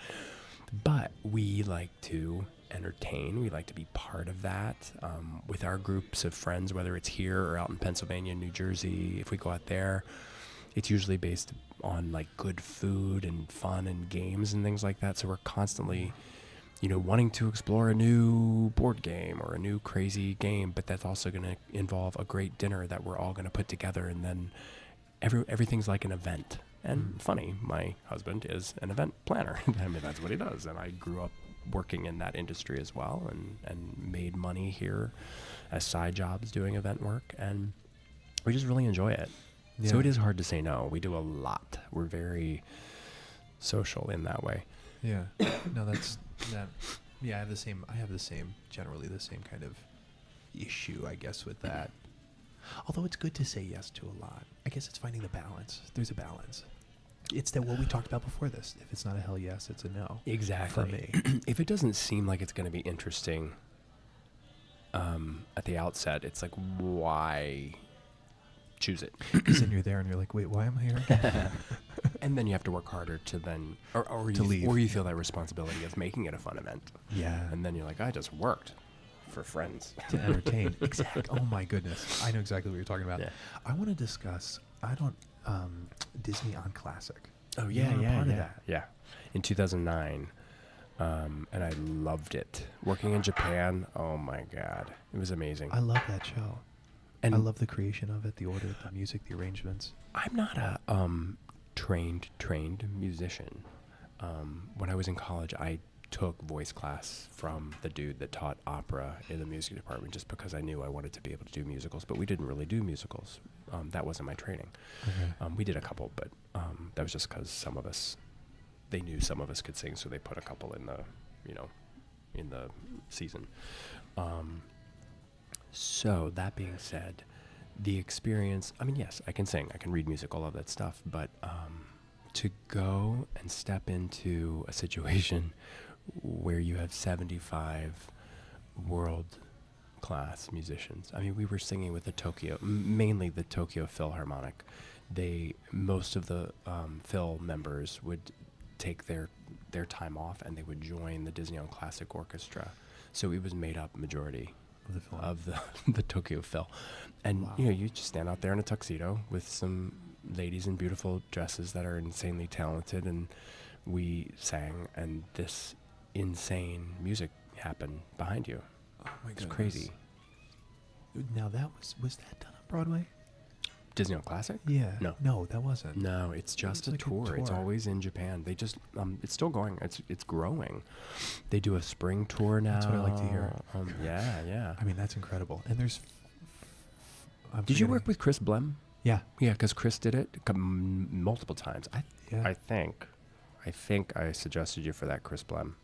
But we like to entertain. We like to be part of that with our groups of friends, whether it's here or out in Pennsylvania, New Jersey. If we go out there, it's usually based on like good food and fun and games and things like that. So we're constantly, wanting to explore a new board game or a new crazy game, but that's also going to involve a great dinner that we're all going to put together, and then everything's like an event. And funny, my husband is an event planner. I mean, that's what he does. And I grew up working in that industry as well, and made money here as side jobs doing event work. And we just really enjoy it. Yeah. So it is hard to say no. We do a lot. We're very social in that way. Yeah. No, that's that. Yeah, I have the same, generally the same kind of issue, I guess, with that. Although it's good to say yes to a lot. I guess it's finding the balance. There's a balance. It's that what we talked about before this. If it's not a hell yes, it's a no. Exactly. For me. If it doesn't seem like it's going to be interesting at the outset, it's like, why choose it? Because then you're there and you're like, wait, why am I here? And then you have to work harder to then, or to leave. Or you feel that responsibility of making it a fun event. Yeah. And then you're like, I just worked for friends. To entertain. Exactly. Oh my goodness. I know exactly what you're talking about. Yeah. I want to discuss, Disney on Classic. Oh, You yeah, were a yeah, part yeah. of that. Yeah. In 2009. And I loved it. Working in Japan, oh my God. It was amazing. I love that show. And I love the creation of it, the order, the music, the arrangements. I'm not a trained musician. When I was in college, I took voice class from the dude that taught opera in the music department, just because I knew I wanted to be able to do musicals, but we didn't really do musicals. That wasn't my training. Okay. We did a couple, but that was just because they knew some of us could sing, so they put a couple in the season. So that being said, the experience, I mean, yes, I can sing, I can read music, all of that stuff, but to go and step into a situation where you have 75 world-class musicians. I mean, we were singing with mainly the Tokyo Philharmonic. Most of the Phil members would take their time off, and they would join the Disney on Classic Orchestra. So it was made up majority of the Tokyo Phil. And Wow. you just stand out there in a tuxedo with some ladies in beautiful dresses that are insanely talented, and we sang, and this insane music happened behind you. Oh my It's goodness. crazy. Now that was that done on Broadway? Disney on Classic? Yeah. No. No, that wasn't. No, it's just a like a tour. It's tour. always in Japan. They just it's still going. It's growing. They do a spring tour now. That's what I like to hear. Yeah. I mean, that's incredible. And there's. Did you work with Chris Blem? Yeah. Yeah, because Chris did it multiple times. Yeah. I think I suggested you for that, Chris Blem.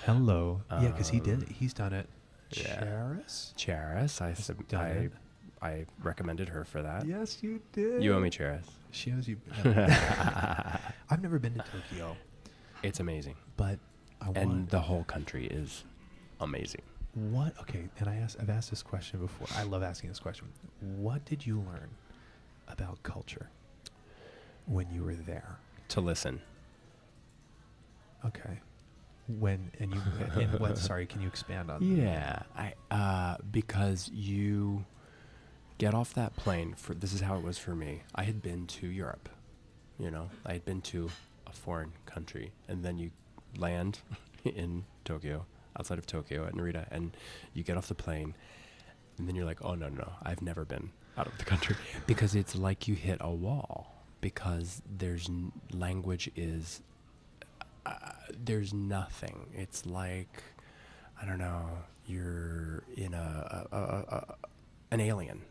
Hello. Yeah, because he did it. He's done it. Yeah. Charis? done it. I recommended her for that. Yes, you did. You owe me Charis. She owes you. I've never been to Tokyo, It's amazing. but I want. And the whole country is amazing. What? Okay, and I've asked this question before. I love asking this question. What did you learn about culture when you were there? To listen. Okay. And what? Sorry, can you expand on? Yeah, because you get off that plane. This is how it was for me. I had been to Europe, I had been to a foreign country, and then you land in Tokyo, outside of Tokyo at Narita, and you get off the plane, and then you're like, oh no, I've never been out of the country, because it's like you hit a wall, because language is. There's nothing. It's like, I don't know, you're in an alien.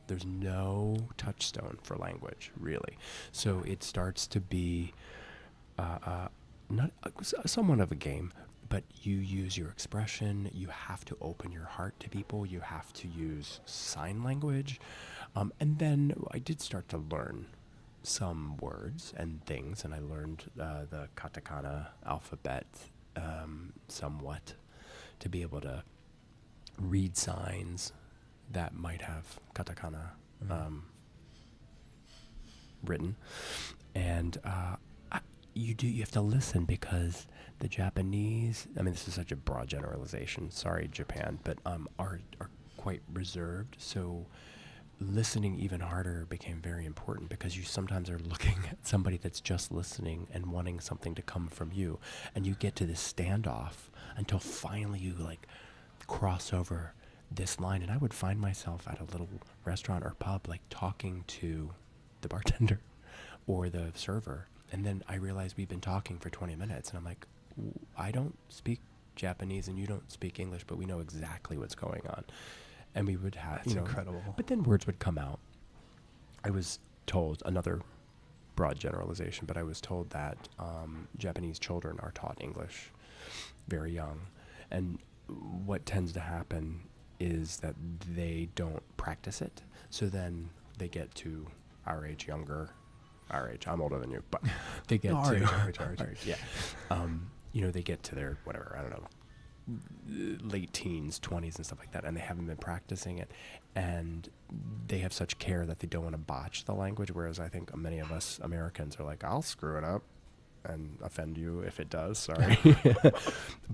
There's no touchstone for language, really. So it starts to be not somewhat of a game, but you use your expression. You have to open your heart to people. You have to use sign language. And then I did start to learn some words and things, and I learned the katakana alphabet somewhat to be able to read signs that might have katakana you have to listen because the Japanese, I mean, this is such a broad generalization, sorry Japan, but are quite reserved. So listening even harder became very important because you sometimes are looking at somebody that's just listening and wanting something to come from you, and you get to this standoff until finally you like cross over this line. And I would find myself at a little restaurant or pub like talking to the bartender or the server, and then I realized we've been talking for 20 minutes and I'm like, I don't speak Japanese and you don't speak English, but we know exactly what's going on. And we would have, That's incredible. But then words would come out. I was told, another broad generalization, but I was told that Japanese children are taught English very young. And what tends to happen is that they don't practice it. So then they get to our age, our age, I'm older than you, but they get Our age. yeah. They get to their, whatever, I don't know, late teens, 20s and stuff like that, and they haven't been practicing it, and they have such care that they don't want to botch the language, whereas I think many of us Americans are like, I'll screw it up and offend you if it does, sorry.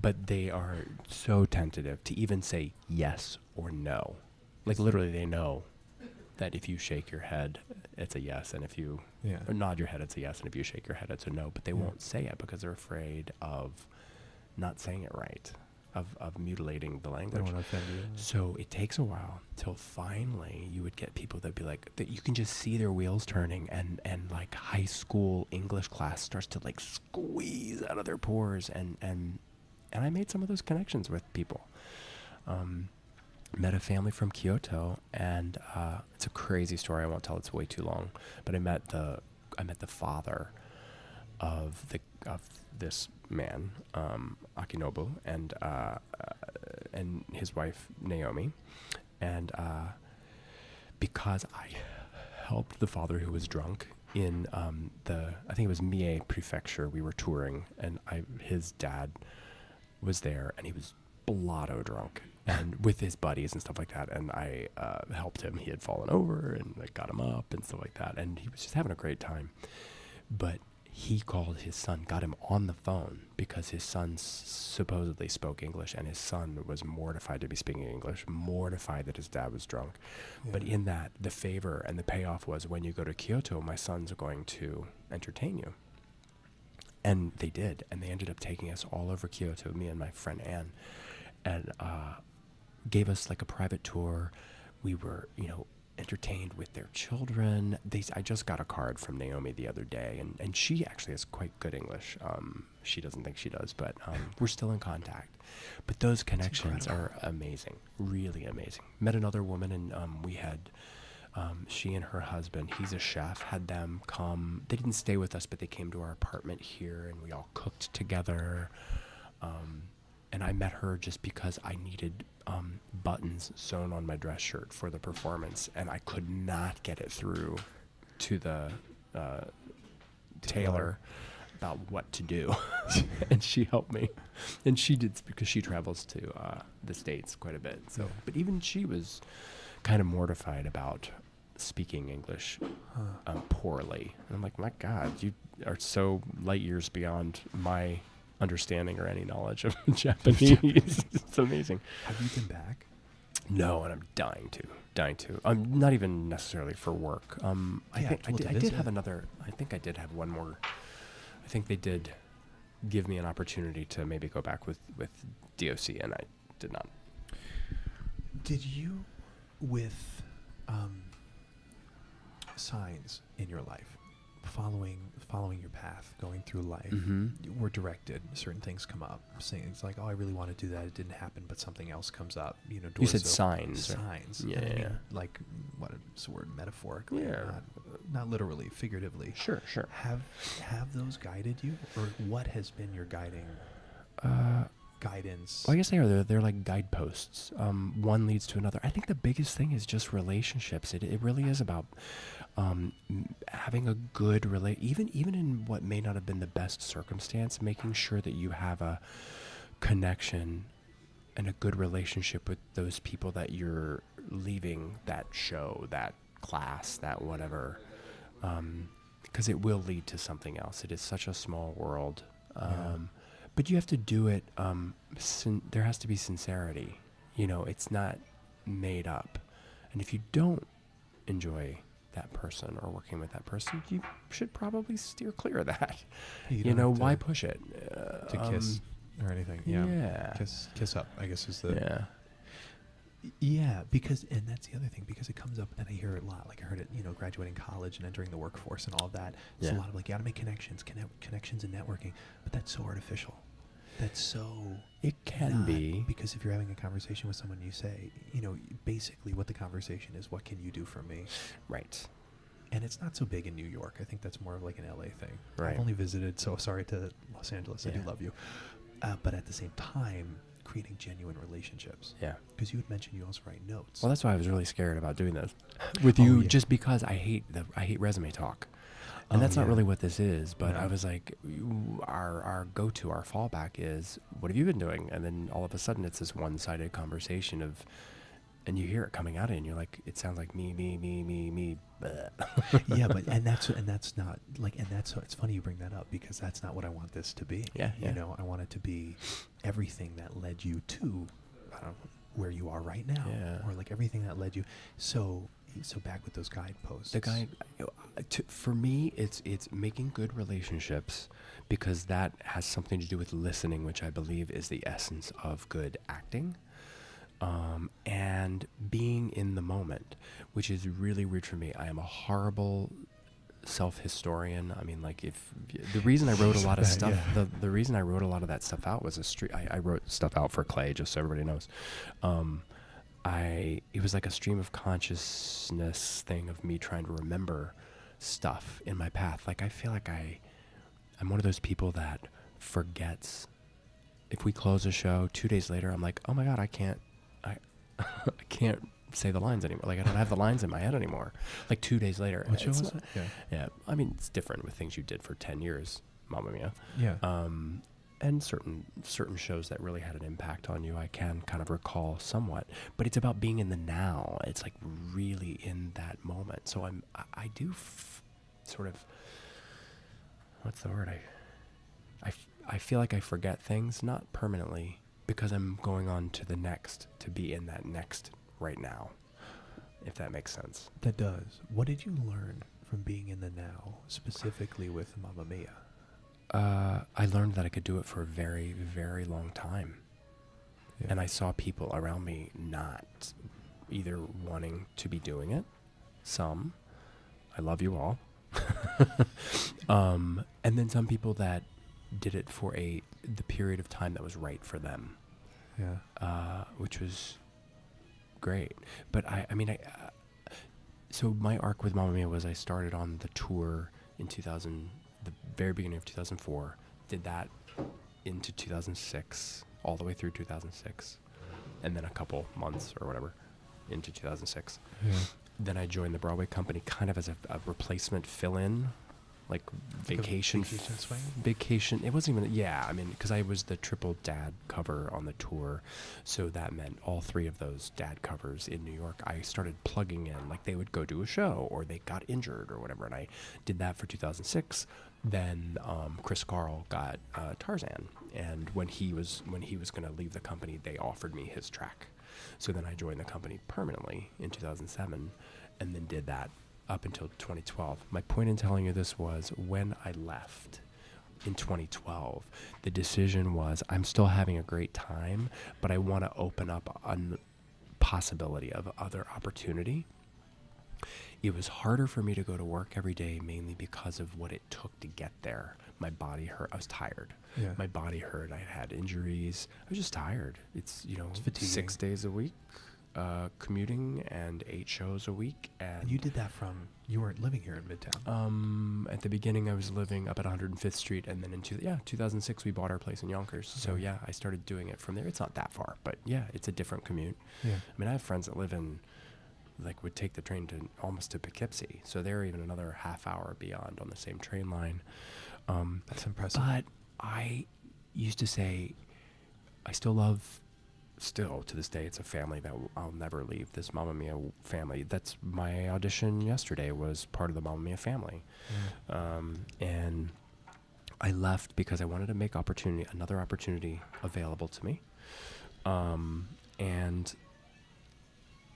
But they are so tentative to even say yes or no. Like literally they know that if you shake your head, it's a yes, and if you or nod your head, it's a yes, and if you shake your head, it's a no, but they won't say it because they're afraid of not saying it right. Of mutilating the language. They don't want to offend you. So it takes a while till finally you would get people that'd be like, that you can just see their wheels turning, and like high school English class starts to like squeeze out of their pores, and I made some of those connections with people. Met a family from Kyoto, and it's a crazy story. I won't tell, it's way too long. But I met the father of this man, Akinobu, and his wife Naomi, and because I helped the father who was drunk in I think it was Mie Prefecture, we were touring, and his dad was there, and he was blotto drunk, and with his buddies and stuff like that, and I helped him. He had fallen over, and I got him up and stuff like that, and he was just having a great time, but he called his son, got him on the phone because his son supposedly spoke English, and his son was mortified to be speaking English, mortified that his dad was drunk. Yeah. But in that, the favor and the payoff was, when you go to Kyoto, my son's going to entertain you. And they did, and they ended up taking us all over Kyoto, me and my friend Anne, and gave us like a private tour. We were, entertained with their children. I just got a card from Naomi the other day, and she actually has quite good English. She doesn't think she does, but we're still in contact. But those connections are amazing, really amazing. Met another woman, and we had she and her husband, he's a chef, had them come. They didn't stay with us, but they came to our apartment here, and we all cooked together. And I met her just because I needed buttons sewn on my dress shirt for the performance, and I could not get it through to the tailor about what to do. And she helped me. And she did, because she travels to the States quite a bit. So, but even she was kind of mortified about speaking English poorly. And I'm like, my God, you are so light years beyond my understanding or any knowledge of Japanese. It's amazing. Have you been back? No, and I'm dying to. I'm not even necessarily for work. I did have one more. I think they did give me an opportunity to maybe go back with DOC, and I did not. Did you, with signs in your life, following your path, going through life, you were directed, certain things come up, saying it's like, oh, I really want to do that, it didn't happen, but something else comes up, doors you said open. signs. Yeah, I mean, like, what is the word, metaphorically, not literally, figuratively. Sure. Have those guided you, or what has been your guiding guidance? Well, I guess they are. They're like guideposts. One leads to another. I think the biggest thing is just relationships. It really is about having a good even in what may not have been the best circumstance, making sure that you have a connection and a good relationship with those people that you're leaving that show, that class, that whatever. because it will lead to something else. It is such a small world. But you have to do it. There has to be sincerity. It's not made up. And if you don't enjoy that person or working with that person, you should probably steer clear of that. Why push it? To kiss or anything. Yeah. Kiss up, I guess is the... Yeah. Yeah, because, and that's the other thing, because it comes up, and I hear it a lot, like I heard it, graduating college and entering the workforce and all of that. It's a lot of like, you gotta make connections and networking, but that's so artificial. That's so... It can be. Because if you're having a conversation with someone, you say, basically what the conversation is, what can you do for me? Right. And it's not so big in New York. I think that's more of like an LA thing. Right. I've only visited, so sorry to Los Angeles, I do love you. But at the same time, creating genuine relationships. Yeah. Because you had mentioned you also write notes. Well, that's why I was really scared about doing this with you, just because I hate resume talk. And that's not really what this is, but I was like, our go-to, our fallback is, what have you been doing? And then all of a sudden it's this one-sided conversation of, and you hear it coming out and you're like, it sounds like me. Yeah, but that's not like, and that's, it's funny you bring that up, because that's not what I want this to be. Yeah. I want it to be everything that led you to, I don't know, where you are right now, or like everything that led you. So back with those guideposts. For me, it's making good relationships, because that has something to do with listening, which I believe is the essence of good acting. And being in the moment, which is really weird for me. I am a horrible self-historian. I mean, like, if the reason I wrote a lot of stuff, the reason I wrote a lot of that stuff out was I wrote stuff out for Clay, just so everybody knows. It was like a stream of consciousness thing of me trying to remember stuff in my path. Like, I feel like I'm one of those people that forgets. If we close a show 2 days later, I'm like, oh my God, I can't say the lines anymore. Like, I don't have the lines in my head anymore. Like 2 days later. What show was it? Yeah. I mean, it's different with things you did for 10 years, Mamma Mia. Yeah. And certain shows that really had an impact on you, I can kind of recall somewhat. But it's about being in the now. It's like really in that moment. So I do sort of, what's the word? I feel like I forget things, not permanently, because I'm going on to the next, to be in that next right now, if that makes sense. That does. What did you learn from being in the now, specifically with Mamma Mia? I learned that I could do it for a very, very long time. Yeah. And I saw people around me not either wanting to be doing it. Some. I love you all. And then some people that did it for the period of time that was right for them. Yeah. Which was great. But so my arc with Mamma Mia was I started on the tour in the very beginning of 2004, did that into 2006, all the way through 2006, and then a couple months or whatever into 2006. Yeah. Then I joined the Broadway company kind of as a replacement fill-in, like vacation swing? Vacation. It wasn't even, I mean, because I was the triple dad cover on the tour, so that meant all three of those dad covers in New York, I started plugging in, like they would go do a show, or they got injured or whatever, and I did that for 2006. Then Chris Carl got Tarzan, and when he was going to leave the company, they offered me his track. So then I joined the company permanently in 2007, and then did that up until 2012. My point in telling you this was, when I left in 2012, the decision was, I'm still having a great time, but I want to open up a possibility of other opportunity. It was harder for me to go to work every day, mainly because of what it took to get there. My body hurt. I was tired. Yeah. My body hurt. I had injuries. I was just tired. It's 6 days a week, commuting, and 8 shows a week. And you did that you weren't living here in Midtown? At the beginning, I was living up at 105th Street, and then in 2006, we bought our place in Yonkers. So I started doing it from there. It's not that far, but it's a different commute. Yeah. I mean, I have friends that live in, would take the train to almost to Poughkeepsie. So they're even another half hour beyond on the same train line. That's impressive. But I used to say, I still love still to this day, it's a family that I'll never leave. This Mamma Mia family. That's my audition yesterday was part of the Mamma Mia family. And I left because I wanted to make another opportunity available to me.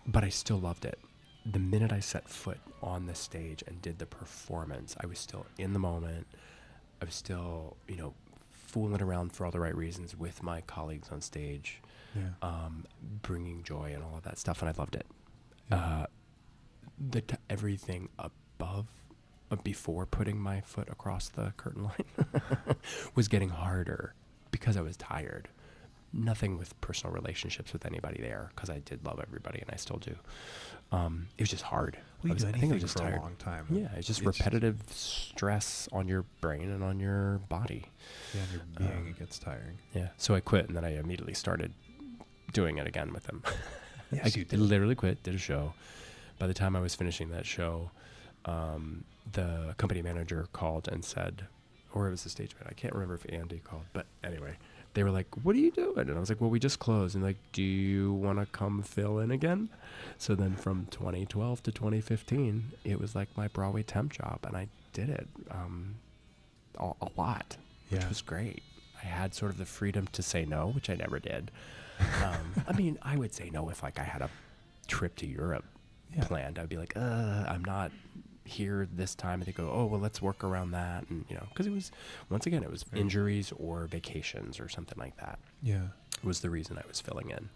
But I still loved it. The minute I set foot on the stage and did the performance, I was still in the moment. I was still, fooling around for all the right reasons with my colleagues on stage, bringing joy and all of that stuff, and I loved it. Yeah. Everything before putting my foot across the curtain line was getting harder because I was tired. Nothing with personal relationships with anybody there, because I did love everybody and I still do. It was just hard. We do I think I anything was just for tired. a long time. Yeah, it's just repetitive stress on your brain and on your body. Yeah, and your being, it gets tiring. Yeah, so I quit, and then I immediately started doing it again with them. Yes, you I did. literally quit, did a show. By the time I was finishing that show, the company manager called and said, or it was the stage manager, I can't remember if Andy called, but anyway, they were like, "What are you doing?" And I was like, "Well, we just closed." And like, "Do you want to come fill in again?" So then from 2012 to 2015, it was like my Broadway temp job, and I did it a lot, which was great. I had sort of the freedom to say no, which I never did. I mean, I would say no if like I had a trip to Europe planned. I'd be like, I'm not here this time, and they go, "Oh, well, let's work around that," and because it was, once again, it was injuries or vacations or something like that. Yeah, was the reason I was filling in,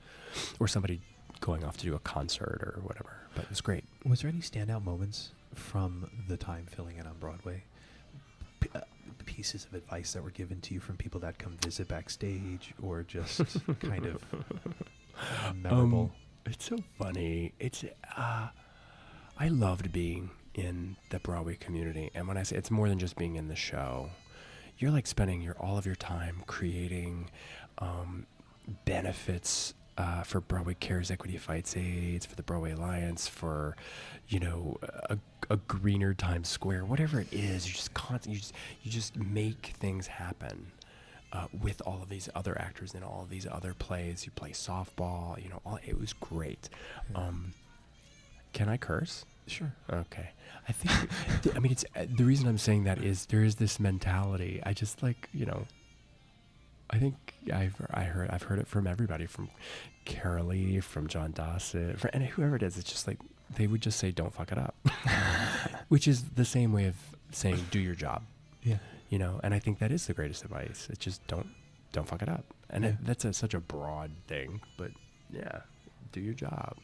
or somebody going off to do a concert or whatever. But it was great. Was there any standout moments from the time filling in on Broadway? Pieces of advice that were given to you from people that come visit backstage, or just kind of memorable? It's so funny. It's I loved being in the Broadway community, and when I say it's more than just being in the show, you're like spending all of your time creating benefits for Broadway Cares, Equity Fights AIDS, for the Broadway Alliance, for a greener Times Square, whatever it is. You just make things happen with all of these other actors in all of these other plays. You play softball, it was great. Can I curse? Sure. Okay. I think, I mean, it's the reason I'm saying that is there is this mentality. I just like, I think I've heard it from everybody, from Carolee, from John Dossett, and whoever it is. It's just like they would just say, "Don't fuck it up," which is the same way of saying, "Do your job." Yeah. And I think that is the greatest advice. It's just don't fuck it up, and that's such a broad thing, but yeah, do your job.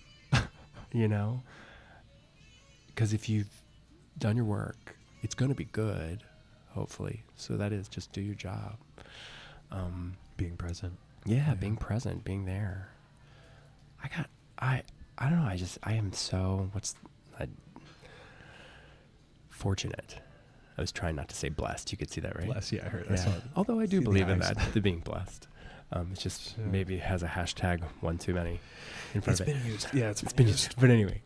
Because if you've done your work, it's going to be good, hopefully. So that is just do your job. Being present. Yeah, being present, being there. I don't know. I am so, fortunate. I was trying not to say blessed. You could see that, right? Blessed, yeah, I heard. Yeah. I saw it. Although I do See the believe in eyes. that, the being blessed. It's just maybe it has a hashtag one too many in front of it. It's been used. Yeah, it's been used. But anyway,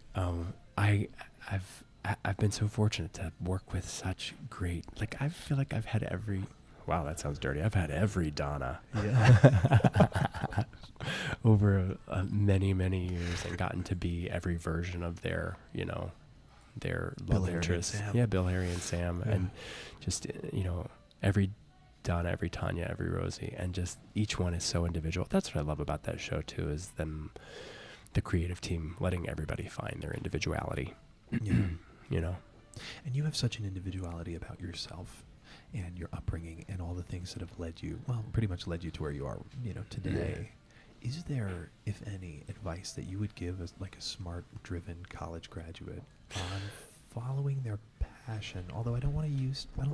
I've been so fortunate to work with such great, like, I feel like I've had every, wow, that sounds dirty. I've had every Donna over many, many years, and gotten to be every version of their Bill, love Harry, and interest. Sam. Yeah, Bill, Harry, and Sam. Yeah. And just, every Donna, every Tanya, every Rosie, and just each one is so individual. That's what I love about that show too, is the creative team letting everybody find their individuality. Yeah. And you have such an individuality about yourself and your upbringing and all the things that have pretty much led you to where you are, today. Yeah. Is there, if any, advice that you would give as like a smart, driven college graduate on following their passion? Although I don't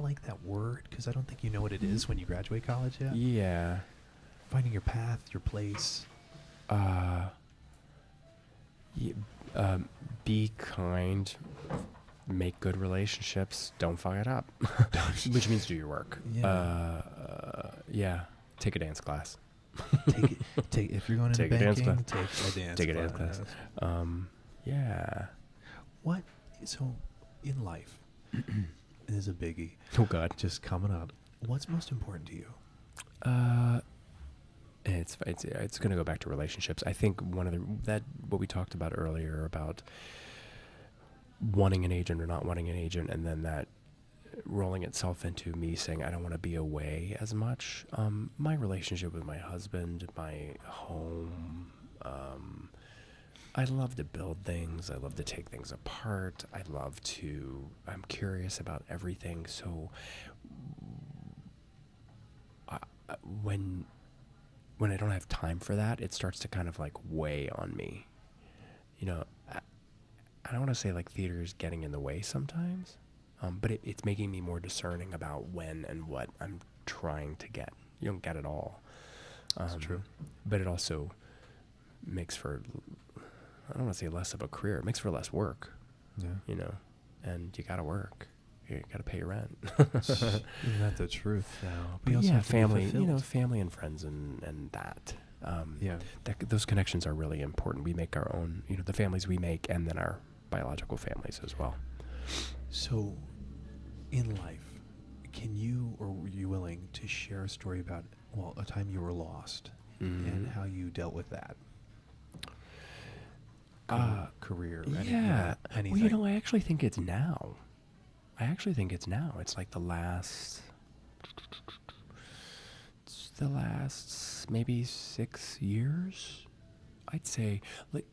like that word, because I don't think you know what it is when you graduate college yet. Yeah. Finding your path, your place. Be kind, make good relationships, don't fuck it up, which means do your work. Take a dance class. If you're going into Take a dance banking, class. take a dance class. Yeah. So in life, it is a biggie. Oh God. Just coming up. What's most important to you? It's going to go back to relationships. I think what we talked about earlier about wanting an agent or not wanting an agent, and then that rolling itself into me saying I don't want to be away as much. My relationship with my husband, my home, I love to build things. I love to take things apart. I'm curious about everything. So when I don't have time for that, it starts to kind of like weigh on me. You know, I don't want to say like theater is getting in the way sometimes, but it's making me more discerning about when and what I'm trying to get. You don't get it all. That's true. But it also makes for, I don't want to say less of a career. It makes for less work. Yeah. You know, and you got to work. You got to pay your rent. Isn't that the truth? So, We but also yeah, have to be family, fulfilled. family and friends and that. Yeah. Those connections are really important. We make our own, the families we make, and then our biological families as well. So, in life, can you or were you willing to share a story about, a time you were lost and how you dealt with that? Career. Yeah. Anything. Well, I actually think it's now. It's like the last maybe 6 years, I'd say. Like,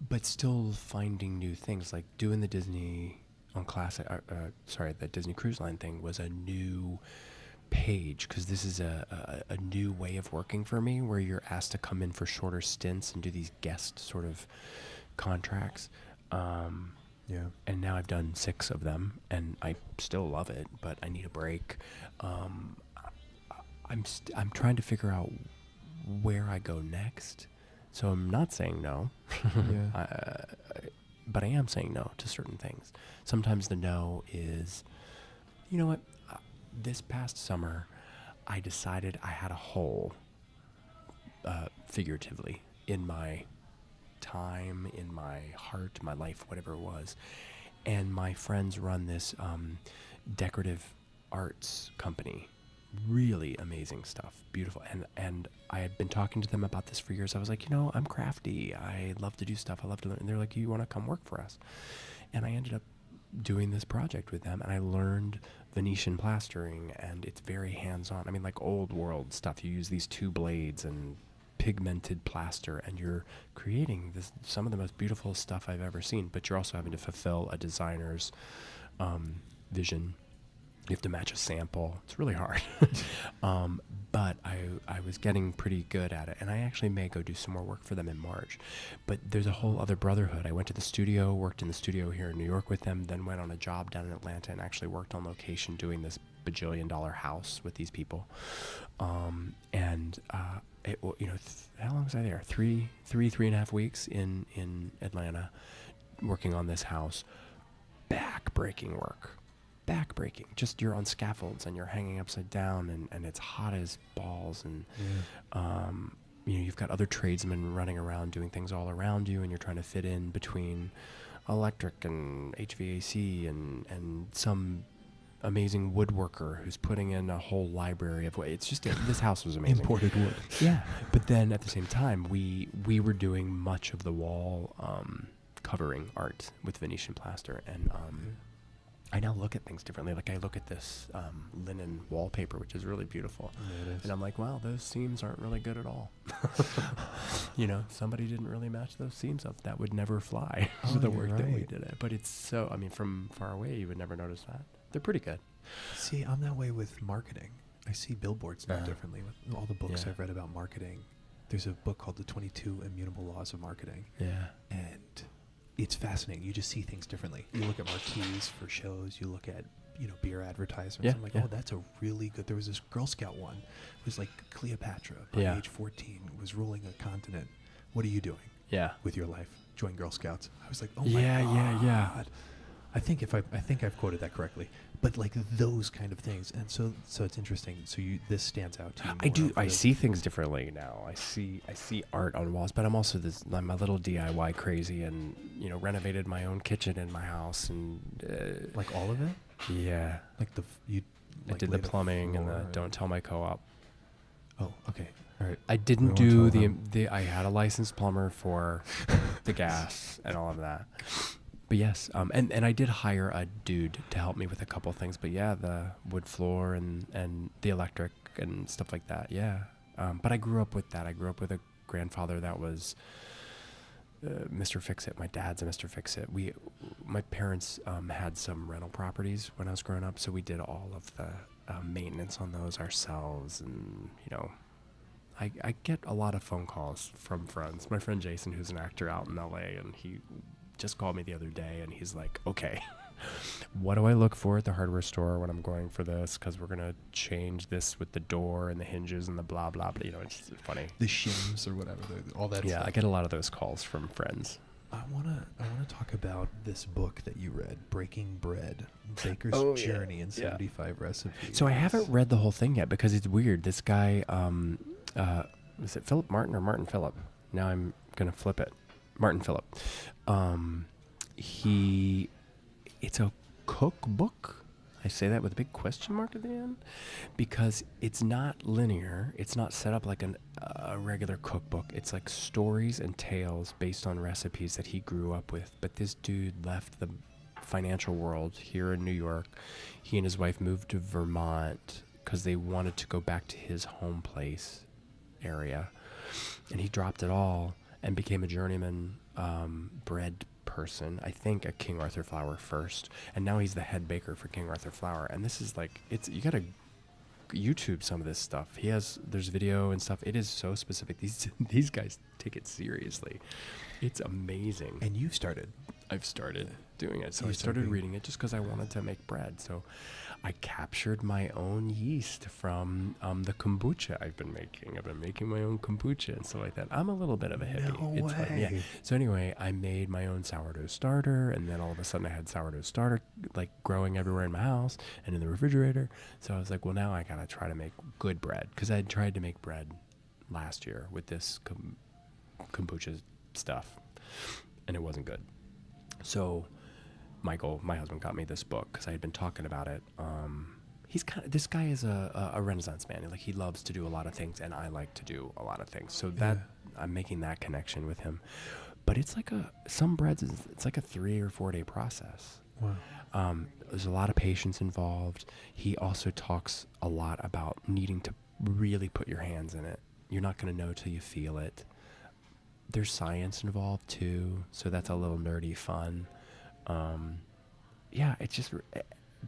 but still finding new things, like doing the Disney on Classic. The Disney Cruise Line thing was a new page, because this is a new way of working for me, where you're asked to come in for shorter stints and do these guest sort of contracts. Yeah. And now I've done 6 of them, and I still love it, but I need a break. I'm trying to figure out where I go next. So I'm not saying no, Yeah. but I am saying no to certain things. Sometimes the no is, you know what? This past summer, I decided I had a hole, figuratively, in my time, in my heart, my life, whatever it was. And my friends run this decorative arts company. Really amazing stuff, beautiful. And I had been talking to them about this for years. I was like, I'm crafty. I love to do stuff. I love to learn. And they're like, you want to come work for us? And I ended up doing this project with them, and I learned Venetian plastering, and it's very hands-on. I mean, like old world stuff. You use these 2 blades and pigmented plaster, and you're creating some of the most beautiful stuff I've ever seen, but you're also having to fulfill a designer's vision. You have to match a sample. It's really hard. But I was getting pretty good at it, and I actually may go do some more work for them in March. But there's a whole other brotherhood. I went to the studio, worked in the studio here in New York with them, then went on a job down in Atlanta and actually worked on location doing this bajillion-dollar house with these people. How long was I there? Three and a half weeks in Atlanta, working on this house. Back-breaking work. Back-breaking. Just you're on scaffolds and you're hanging upside down, and it's hot as balls, and you've got other tradesmen running around doing things all around you, and you're trying to fit in between electric and HVAC and some amazing woodworker who's putting in a whole library of it's just this house was amazing. Imported wood. Yeah, but then at the same time, we were doing much of the wall covering art with Venetian plaster, and I now look at things differently. Like I look at this linen wallpaper, which is really beautiful, Yeah, it is. and I'm like, wow, those seams aren't really good at all. Somebody didn't really match those seams up. That would never fly for the work that we right. did it. But it's so, from far away, you would never notice that. They're pretty good. See, I'm that way with marketing. I see billboards now differently. With all the books I've read about marketing, there's a book called The 22 Immutable Laws of Marketing. Yeah. And it's fascinating. You just see things differently. You look at marquees for shows. You look at, beer advertisements. Yeah, I'm like, yeah. oh, that's a really good. There was this Girl Scout one. It was like Cleopatra, by age 14, was ruling a continent. What are you doing with your life? Join Girl Scouts. I was like, oh my God. Yeah. I think I've quoted that correctly, but like those kind of things, and so it's interesting. So this stands out to you. I do. I see things differently now. I see art on walls, but I'm also I'm a little DIY crazy, and renovated my own kitchen in my house, and like all of it. Yeah, like I did the plumbing and the don't tell my co-op. Oh, okay. All right. I didn't won't do tell the. I had a licensed plumber for the gas and all of that. But yes, and I did hire a dude to help me with a couple things. But yeah, the wood floor and the electric and stuff like that. Yeah. But I grew up with that. I grew up with a grandfather that was Mr. Fix-It. My dad's a Mr. Fix-It. My parents had some rental properties when I was growing up, so we did all of the maintenance on those ourselves. And I get a lot of phone calls from friends. My friend Jason, who's an actor out in LA, and he just called me the other day, and he's like, okay, what do I look for at the hardware store when I'm going for this? Because we're going to change this with the door and the hinges and the blah, blah, blah. It's just funny. The shims or whatever, all that Yeah, stuff. I get a lot of those calls from friends. I wanna talk about this book that you read, Breaking Bread, Baker's Journey in 75 Recipes. So I haven't read the whole thing yet because it's weird. This guy, is it Philip Martin or Martin Phillip? Now I'm going to flip it. Martin Phillip. It's a cookbook. I say that with a big question mark at the end because it's not linear. It's not set up like a regular cookbook. It's like stories and tales based on recipes that he grew up with. But this dude left the financial world here in New York. He and his wife moved to Vermont because they wanted to go back to his home place area. And he dropped it all and became a journeyman bread person, I think at King Arthur Flour first, and now he's the head baker for King Arthur Flour. And this is like, you gotta YouTube some of this stuff. There's video and stuff. It is so specific. These guys take it seriously. It's amazing. And you started. I've started doing it. So I started reading it just because I wanted to make bread. So I captured my own yeast from the kombucha I've been making. I've been making my own kombucha and stuff like that. I'm a little bit of a hippie. No it's fun. Yeah. way. So anyway, I made my own sourdough starter, and then all of a sudden I had sourdough starter like growing everywhere in my house and in the refrigerator. So I was like, well, now I gotta try to make good bread because I had tried to make bread last year with this kombucha stuff, and it wasn't good. So Michael, my husband, got me this book because I had been talking about it. This guy is a Renaissance man. Like, he loves to do a lot of things, and I like to do a lot of things. So that I'm making that connection with him. But it's like some breads, it's like a 3 or 4 day process. Wow. There's a lot of patience involved. He also talks a lot about needing to really put your hands in it. You're not going to know till you feel it. There's science involved too, so that's a little nerdy fun. Yeah, it's just.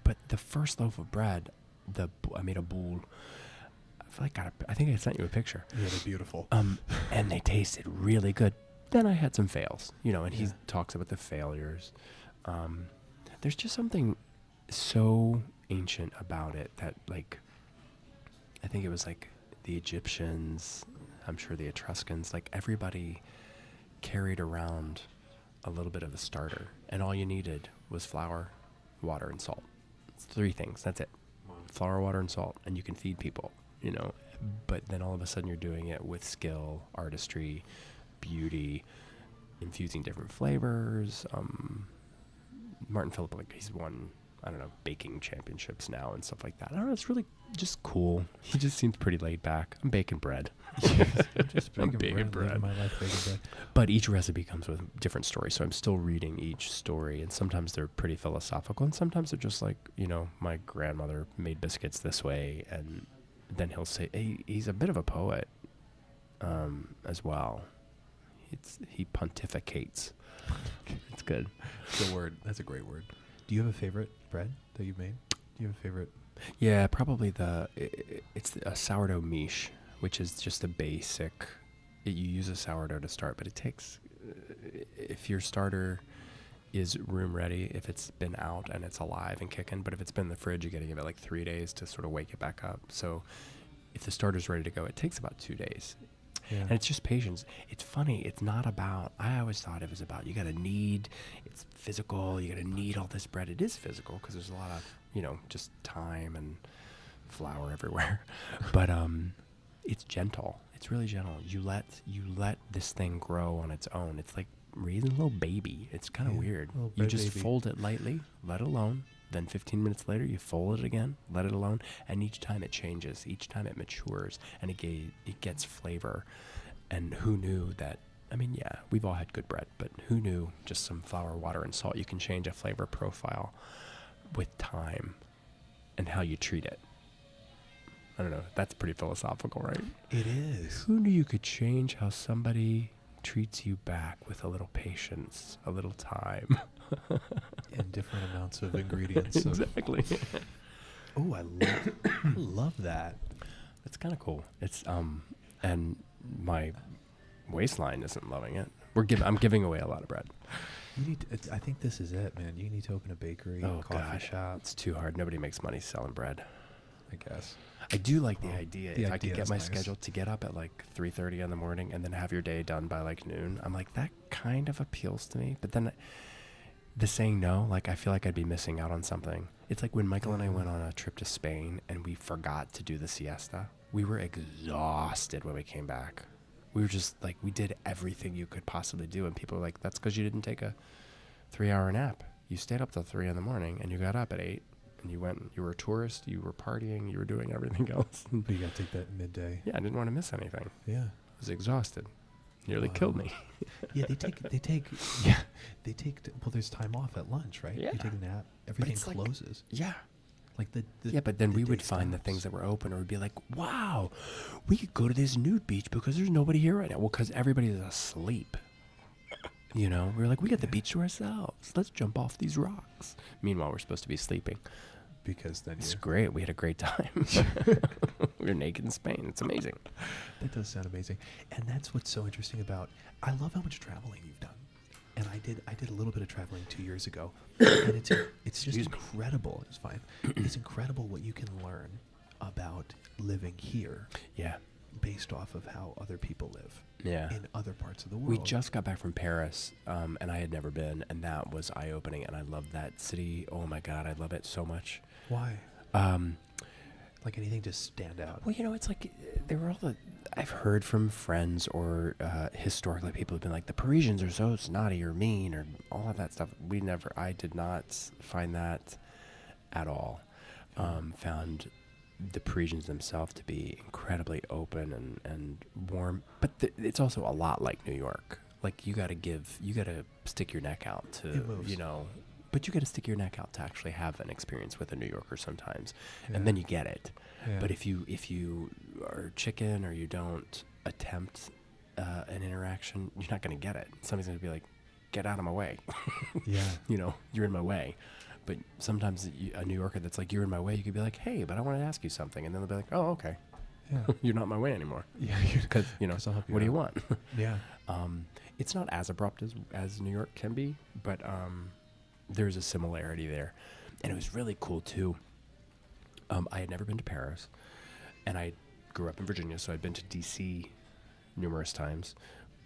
But the first loaf of bread, I made a boule. I think I sent you a picture. Yeah, they're beautiful. And they tasted really good. Then I had some fails, and he talks about the failures. There's just something so ancient about it that, like, I think it was like the Egyptians, I'm sure the Etruscans, like everybody carried around a little bit of a starter, and all you needed was flour, water, and salt. It's 3 things. That's it. Flour, water, and salt, and you can feed people, But then all of a sudden you're doing it with skill, artistry, beauty, infusing different flavors. Martin Phillip, like, he's won, I don't know, baking championships now and stuff like that. I don't know, it's really just cool. He just seems pretty laid back. I'm baking bread. I'm baking bread. My life baking bread. But each recipe comes with different stories, so I'm still reading each story, and sometimes they're pretty philosophical, and sometimes they're just like, my grandmother made biscuits this way, and then he'll say, hey, he's a bit of a poet as well. He pontificates. It's good. It's a word. That's a great word. Do you have a favorite bread that you've made? Do you have a favorite? Yeah, probably it's a sourdough miche, which is just a basic. You use a sourdough to start, but it takes, if your starter is room ready, if it's been out and it's alive and kicking, but if it's been in the fridge, you got to give it like 3 days to sort of wake it back up. So if the starter's ready to go, it takes about 2 days. Yeah. And it's just patience. It's funny. It's not about, I always thought it was about, you got to knead, it's physical, you got to knead all this bread. It is physical because there's a lot of, just time and flour everywhere. But it's gentle. It's really gentle. You let this thing grow on its own. It's like raising a little baby. It's kind of weird. You just fold it lightly, let it alone, Then 15 minutes later, you fold it again, let it alone, and each time it changes. Each time it matures, and it gets flavor. And who knew that? I mean, yeah, we've all had good bread, but who knew just some flour, water, and salt, you can change a flavor profile with time and how you treat it. I don't know. That's pretty philosophical, right? It is. Who knew you could change how somebody treats you back with a little patience, a little time? And different amounts of ingredients. Exactly. Oh, I love that. It's kind of cool. It's and my waistline isn't loving it. I'm giving away a lot of bread. You need to, I think this is it, man. You need to open a bakery, coffee shop. It's too hard. Nobody makes money selling bread. I guess. I do like the idea. The if I idea could get is my nice. schedule to get up at like 3:30 in the morning and then have your day done by like noon, I'm like, that kind of appeals to me. But then the saying no, like I feel like I'd be missing out on something. It's like when Michael and I went on a trip to Spain and we forgot to do the siesta. We were exhausted when we came back. We were just like, we did everything you could possibly do. And people were like, that's because you didn't take a 3-hour nap. You stayed up till 3 in the morning and you got up at 8 and you went, you were a tourist, you were partying, you were doing everything else. But you got to take that midday. Yeah, I didn't want to miss anything. Yeah. I was exhausted. Nearly killed me. Yeah, they take, well, there's time off at lunch, right? Yeah. You take a nap, everything it's like- closes. Yeah. Like the Yeah, but then the we day would find the stops. things that were open, or we'd be like, wow, we could go to this nude beach because there's nobody here right now. Well, because everybody's asleep. You know, we were like, we got the beach to ourselves. Let's jump off these rocks. Meanwhile, we're supposed to be sleeping. Because then It's you great. We had a great time. We were naked in Spain. It's amazing. That does sound amazing. And that's what's so interesting about, I love how much traveling you've done. And I did a little bit of traveling 2 years ago. And it's just incredible. It's fine. It's incredible what you can learn about living here Yeah. based off of how other people live Yeah. in other parts of the world. We just got back from Paris, and I had never been, and that was eye-opening, and I love that city. Oh, my God, I love it so much. Why? Like anything just stand out? Well, you know, it's like there were all the I've heard from friends or historically people have been like the Parisians are so snotty or mean or all of that stuff. I did not find that at all. Found the Parisians themselves to be incredibly open and warm, but it's also a lot like New York. Like you got to stick your neck out to, you know. But you got to stick your neck out to actually have an experience with a New Yorker sometimes, and then you get it. Yeah. But if you are chicken or you don't attempt an interaction, you're not going to get it. Somebody's going to be like, "Get out of my way." Yeah. You know, you're in my way. But sometimes a New Yorker that's like, "You're in my way," you could be like, "Hey, but I want to ask you something," and then they'll be like, "Oh, okay." Yeah. You're not in my way anymore. Yeah. Because you know, 'Cause I'll help you what do you out. want? Yeah. It's not as abrupt as New York can be, but there's a similarity there, and it was really cool too. I had never been to Paris, and I grew up in Virginia, so I'd been to D.C. numerous times.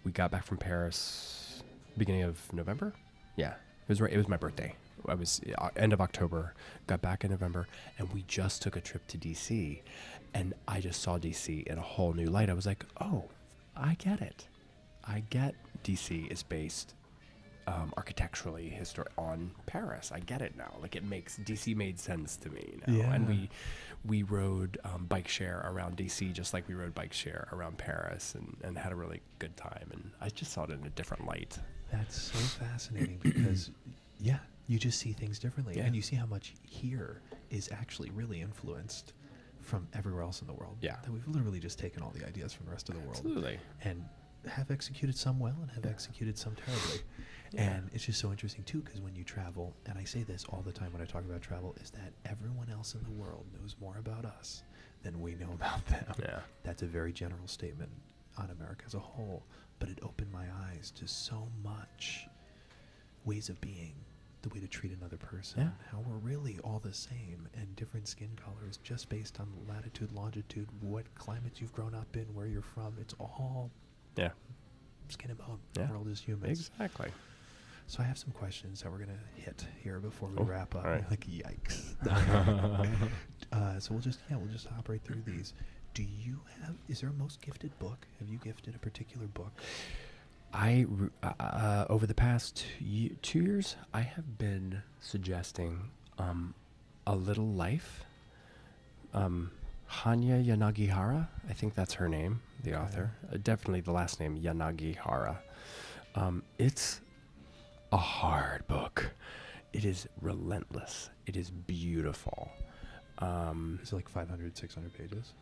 We got back from Paris beginning of November. Yeah, it was right. It was my birthday. I was end of October. Got back in November, and we just took a trip to D.C. And I just saw D.C. in a whole new light. I was like, oh, I get it. I get D.C. is based architecturally on Paris. I get it now. Like DC made sense to me now. Yeah. And we rode bike share around DC just like we rode bike share around Paris and had a really good time. And I just saw it in a different light. That's so fascinating because, yeah, you just see things differently. Yeah. And you see how much here is actually really influenced from everywhere else in the world. Yeah. That we've literally just taken all the ideas from the rest of the world. Absolutely. And have executed some well and have executed some terribly. Yeah. And it's just so interesting, too, because when you travel, and I say this all the time when I talk about travel, is that everyone else in the world knows more about us than we know about them. Yeah. That's a very general statement on America as a whole, but it opened my eyes to so much ways of being, the way to treat another person, Yeah. how we're really all the same, and different skin colors just based on latitude, longitude, what climates you've grown up in, where you're from. It's all Yeah. skin and bone. Yeah. We're all just humans. Exactly. So I have some questions that we're going to hit here before we Oh, wrap up. all right. Like, yikes. So we'll just hop right through these. Is there a most gifted book? Have you gifted a particular book? Over the past 2 years, I have been suggesting A Little Life. Hanya Yanagihara, I think that's her name, the author. Definitely the last name, Yanagihara. It's a hard book. It is relentless. It is beautiful. Is it like 500, 600 pages?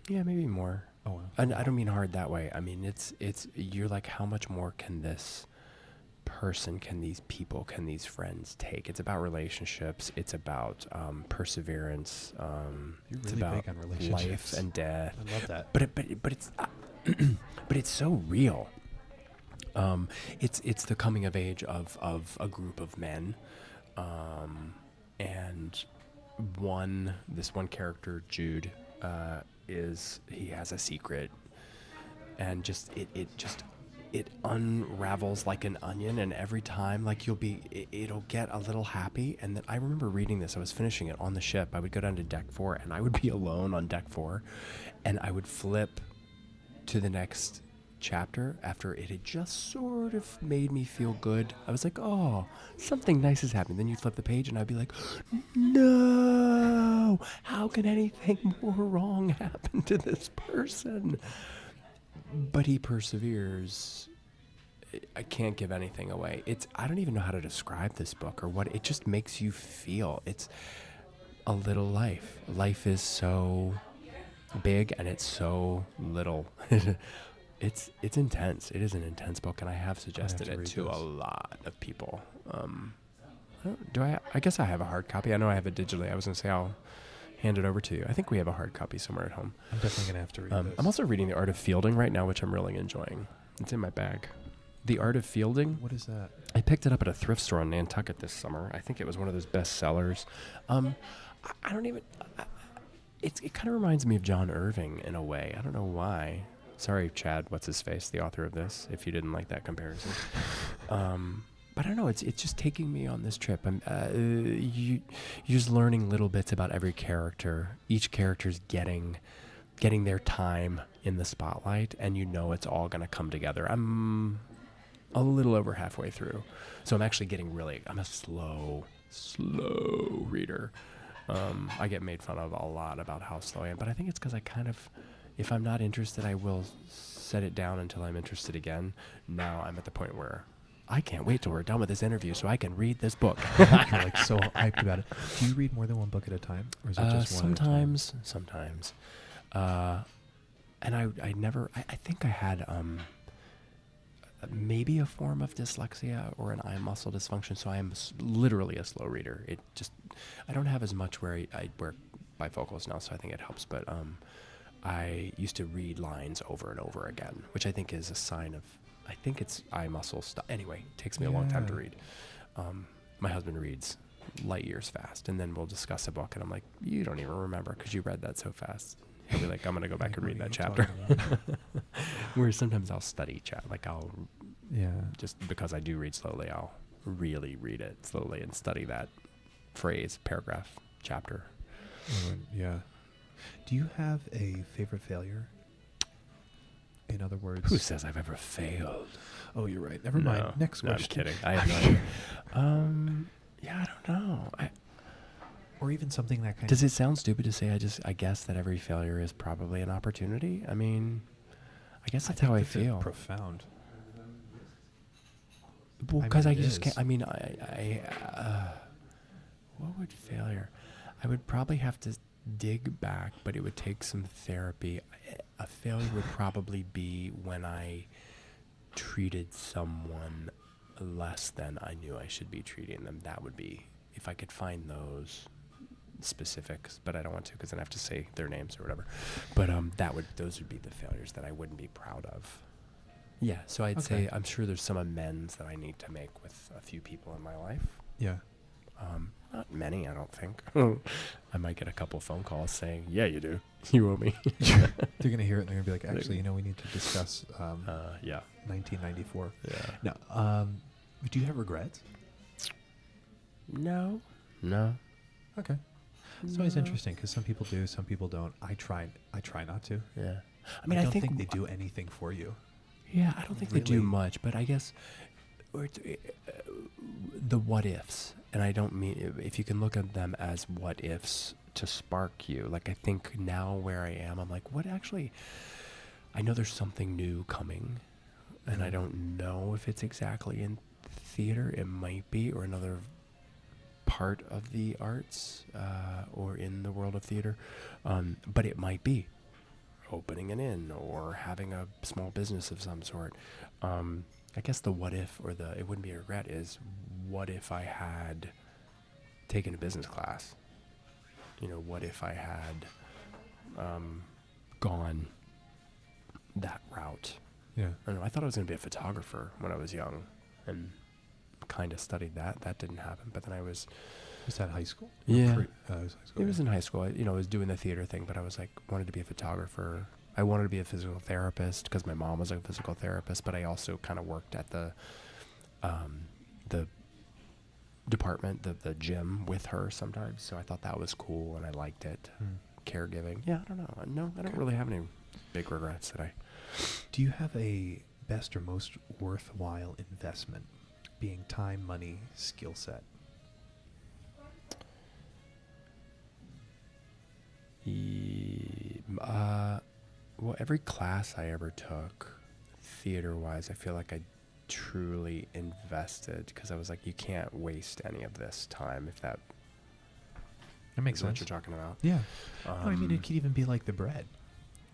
Yeah, maybe more. Oh, wow. And I don't mean hard that way. I mean, it's you're like, how much more can this person, can these people, can these friends take? It's about relationships. It's about perseverance. You're It's really about big on relationships. life and death. I love that. But it's but it's so real. It's the coming of age of a group of men, and this one character, Jude, he has a secret, and it unravels like an onion, and every time, like, it'll get a little happy. And then I remember reading this, I was finishing it on the ship. I would go down to deck 4, and I would be alone on deck 4, and I would flip to the next chapter after it had just sort of made me feel good. I was like, oh, something nice is happening. Then you flip the page, and I'd be like, no, how can anything more wrong happen to this person? But he perseveres. I can't give anything away. I don't even know how to describe this book or what. It just makes you feel. It's a little life. Life is so big and it's so little. It's intense. It is an intense book, and I have suggested it to a lot of people. I guess I have a hard copy. I know I have it digitally. I was going to say I'll hand it over to you. I think we have a hard copy somewhere at home. I'm definitely going to have to read this. I'm also reading The Art of Fielding right now, which I'm really enjoying. It's in my bag. The Art of Fielding. What is that? I picked it up at a thrift store in Nantucket this summer. I think it was one of those bestsellers. I don't even... It kind of reminds me of John Irving in a way. I don't know why. Sorry, Chad, what's his face, the author of this, if you didn't like that comparison. But I don't know, it's just taking me on this trip. You're just learning little bits about every character. Each character's getting their time in the spotlight, and you know it's all going to come together. I'm a little over halfway through, so I'm actually I'm a slow reader. I get made fun of a lot about how slow I am, but I think it's because I kind of, if I'm not interested, I will set it down until I'm interested again. Now I'm at the point where I can't wait till we're done with this interview so I can read this book. You're like so hyped about it. Do you read more than one book at a time, or is it just one? Sometimes. And I think I had maybe a form of dyslexia or an eye muscle dysfunction, so I am literally a slow reader. I don't have as much where I wear bifocals now, so I think it helps. But I used to read lines over and over again, which I think is a sign of, I think it's eye muscle stuff. Anyway, it takes me a long time to read. My husband reads light years fast, and then we'll discuss a book, and I'm like, you don't even remember because you read that so fast. He'll be like, I'm going to go back and read that chapter. Where sometimes I'll study just because I do read slowly, I'll really read it slowly and study that phrase, paragraph, chapter. Yeah. Do you have a favorite failure? In other words, who says I've ever failed? Oh, you're right. Never mind. Next question. I'm kidding. I have no idea. Yeah, I don't know. Or even something that kind Does it sound stupid to say I guess that every failure is probably an opportunity? I mean, I guess that's how I feel. Profound. Well, because I just can't. I mean, what would failure? I would probably have to dig back, but it would take some therapy. A failure would probably be when I treated someone less than I knew I should be treating them. That would be, if I could find those specifics, but I don't want to because then I have to say their names or whatever. But those would be the failures that I wouldn't be proud of. Yeah, so I'd say I'm sure there's some amends that I need to make with a few people in my life. Yeah. Not many, I don't think. I might get a couple phone calls saying, yeah, you do. You owe me. They're going to hear it and they're going to be like, actually, we need to discuss 1994. Yeah. Now, do you have regrets? No. Okay. It's always interesting because some people do, some people don't. I try not to. Yeah. I don't think they do anything for you. Yeah, I don't think they do much, but I guess the what ifs, and I don't mean if you can look at them as what ifs to spark you. Like, I think now where I am, I'm like, what actually? I know there's something new coming, and I don't know if it's exactly in theater. It might be, or another part of the arts, or in the world of theater, but it might be opening an inn or having a small business of some sort. I guess the what if, or it wouldn't be a regret, is what if I had taken a business class? What if I had gone that route? Yeah. I don't know. I thought I was going to be a photographer when I was young, and kind of studied that. That didn't happen. But then I was... Was that high school? Yeah. It was high school. It was in high school. I was doing the theater thing, but I was like, wanted to be a photographer. I wanted to be a physical therapist because my mom was a physical therapist, but I also kind of worked at the department, the gym with her sometimes. So I thought that was cool, and I liked it. Caregiving. Yeah, I don't know. No, I don't really have any big regrets today. Do you have a best or most worthwhile investment, being time, money, skill set? Well, every class I ever took, theater-wise, I feel like I truly invested, because I was like, you can't waste any of this time, if that makes is sense. what you're talking about. Yeah. No, I mean, it could even be like the bread.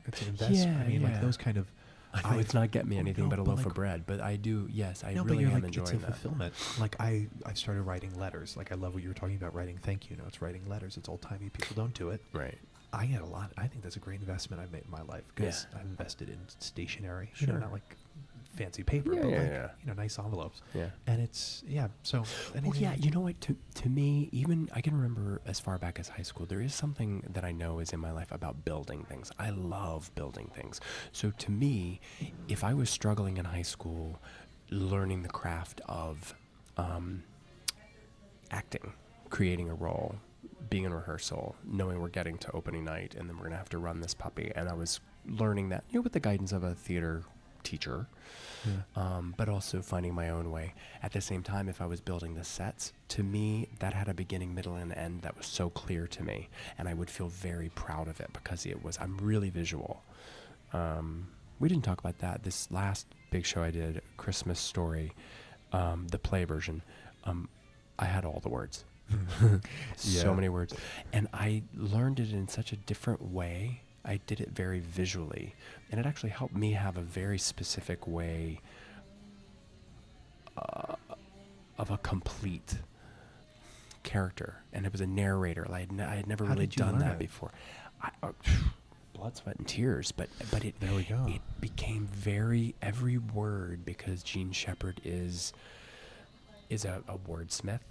It's an investment. I mean, like those kind of... I know it's not getting me anything but a loaf of bread, but I do, yes, I really am enjoying it's a that. fulfillment. Like, I started writing letters. Like, I love what you were talking about, writing thank you notes, writing letters. It's old-timey. People don't do it. Right. I get a lot. I think that's a great investment I've made in my life, because I've invested in stationery. Sure. Not like fancy paper, but like, nice envelopes. Yeah. And it's, so... Well, yeah, you know what? To me, even I can remember as far back as high school, there is something that I know is in my life about building things. I love building things. So to me, if I was struggling in high school, learning the craft of acting, creating a role, being in rehearsal, knowing we're getting to opening night, and then we're going to have to run this puppy, and I was learning that, with the guidance of a theater teacher, but also finding my own way. At the same time, if I was building the sets, to me, that had a beginning, middle, and end that was so clear to me, and I would feel very proud of it, because I'm really visual. We didn't talk about that. This last big show I did, Christmas Story, the play version, I had all the words. So many words. And I learned it in such a different way. I did it very visually. And it actually helped me have a very specific way of a complete character. And it was a narrator. I had never really done that before. Blood, sweat, and tears. But it, there we go. It became every word, because Gene Shepard is a wordsmith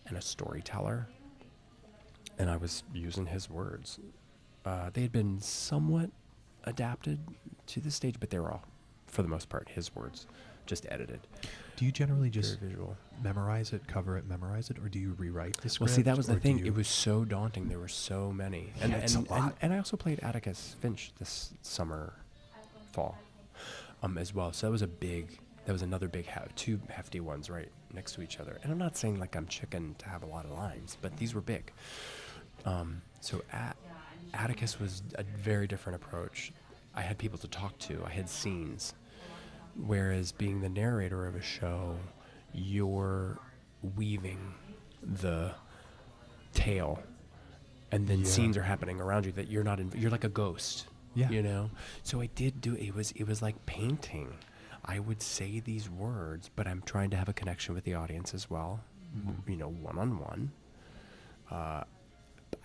and a storyteller, and I was using his words. They had been somewhat adapted to the stage, but they were all, for the most part, his words, just edited. Do you generally just visual. memorize it, cover it, memorize it, or do you rewrite the script? Well, see, that was the thing. It was so daunting. There were so many. And, it's a lot. And I also played Atticus Finch this fall, as well. So that was another big, two hefty ones right next to each other. And I'm not saying like I'm chicken to have a lot of lines, but these were big. So Atticus was a very different approach. I had people to talk to. I had scenes. Whereas being the narrator of a show, you're weaving the tale, and then scenes are happening around you that you're not in. You're like a ghost. Yeah. So I did do it. It was like painting. I would say these words, but I'm trying to have a connection with the audience as well. One-on-one.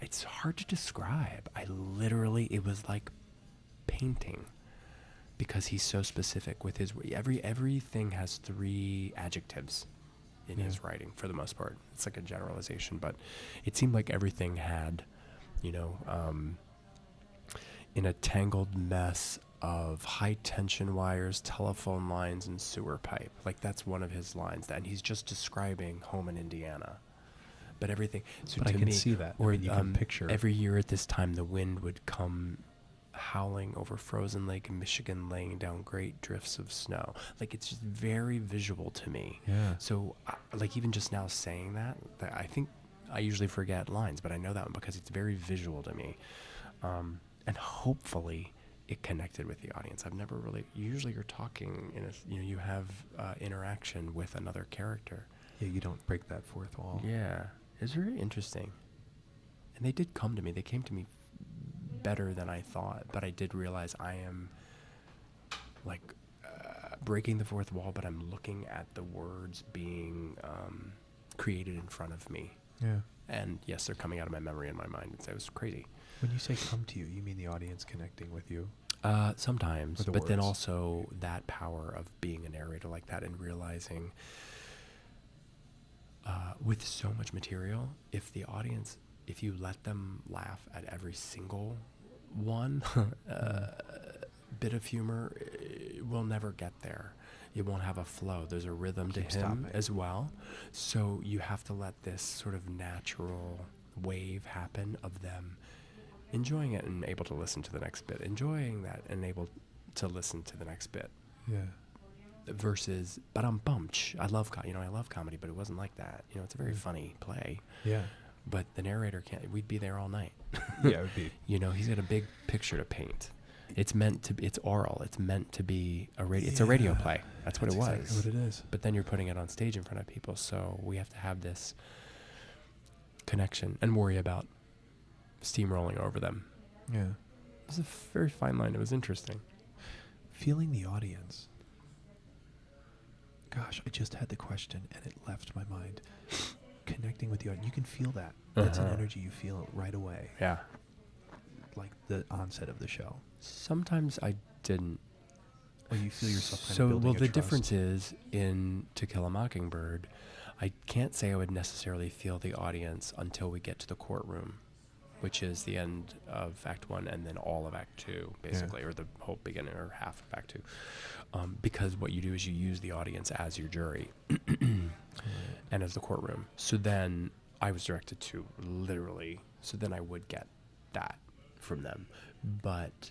It's hard to describe. It was like painting, because he's so specific with his everything has 3 adjectives in his writing for the most part. It's like a generalization, but it seemed like everything had, in a tangled mess of high tension wires, telephone lines, and sewer pipe. Like, that's one of his lines, and he's just describing home in Indiana. But everything. So but to I can me, see that. Or you can picture. Every year at this time, the wind would come howling over frozen lake in Michigan, laying down great drifts of snow. Like, it's just very visual to me. Yeah. So, like, even just now saying that, I think I usually forget lines, but I know that one because it's very visual to me. And hopefully it connected with the audience. I've never really, usually you're talking in a, you have interaction with another character. Yeah, you don't break that fourth wall. Yeah. It's very interesting. And they did come to me. They came to me better than I thought, but I did realize I am like breaking the fourth wall, but I'm looking at the words being created in front of me. Yeah. And yes, they're coming out of my memory and my mind. It was crazy. When you say come to you, you mean the audience connecting with you? Sometimes, the but then words. also that power of being a narrator like that and realizing with so much material, if the audience, if you let them laugh at every single one bit of humor, we'll never get there. It won't have a flow. There's a rhythm to him as well. So you have to let this sort of natural wave happen of them enjoying it and able to listen to the next bit, enjoying that and able to listen to the next bit. Yeah. Versus, I love comedy, but it wasn't like that. It's a very funny play. Yeah. But the narrator can't. We'd be there all night. Yeah, it would be. He's got a big picture to paint. It's meant to be. It's oral. It's meant to be a radio. It's a radio play. That's what it was. Exactly what it is. But then you're putting it on stage in front of people, so we have to have this connection and worry about steamrolling over them. Yeah. It was a very fine line. It was interesting. Feeling the audience. Gosh, I just had the question and it left my mind. Connecting with the audience. You can feel that. That's an energy you feel right away. Yeah. Like the onset of the show. Sometimes I didn't. Or you feel yourself kind of building the a trust. difference is in To Kill a Mockingbird, I can't say I would necessarily feel the audience until we get to the courtroom, which is the end of Act 1 and then all of Act 2, basically, or the whole beginning or half of Act 2. Because what you do is you use the audience as your jury and as the courtroom. So then I was directed to literally, so then I would get that from them. But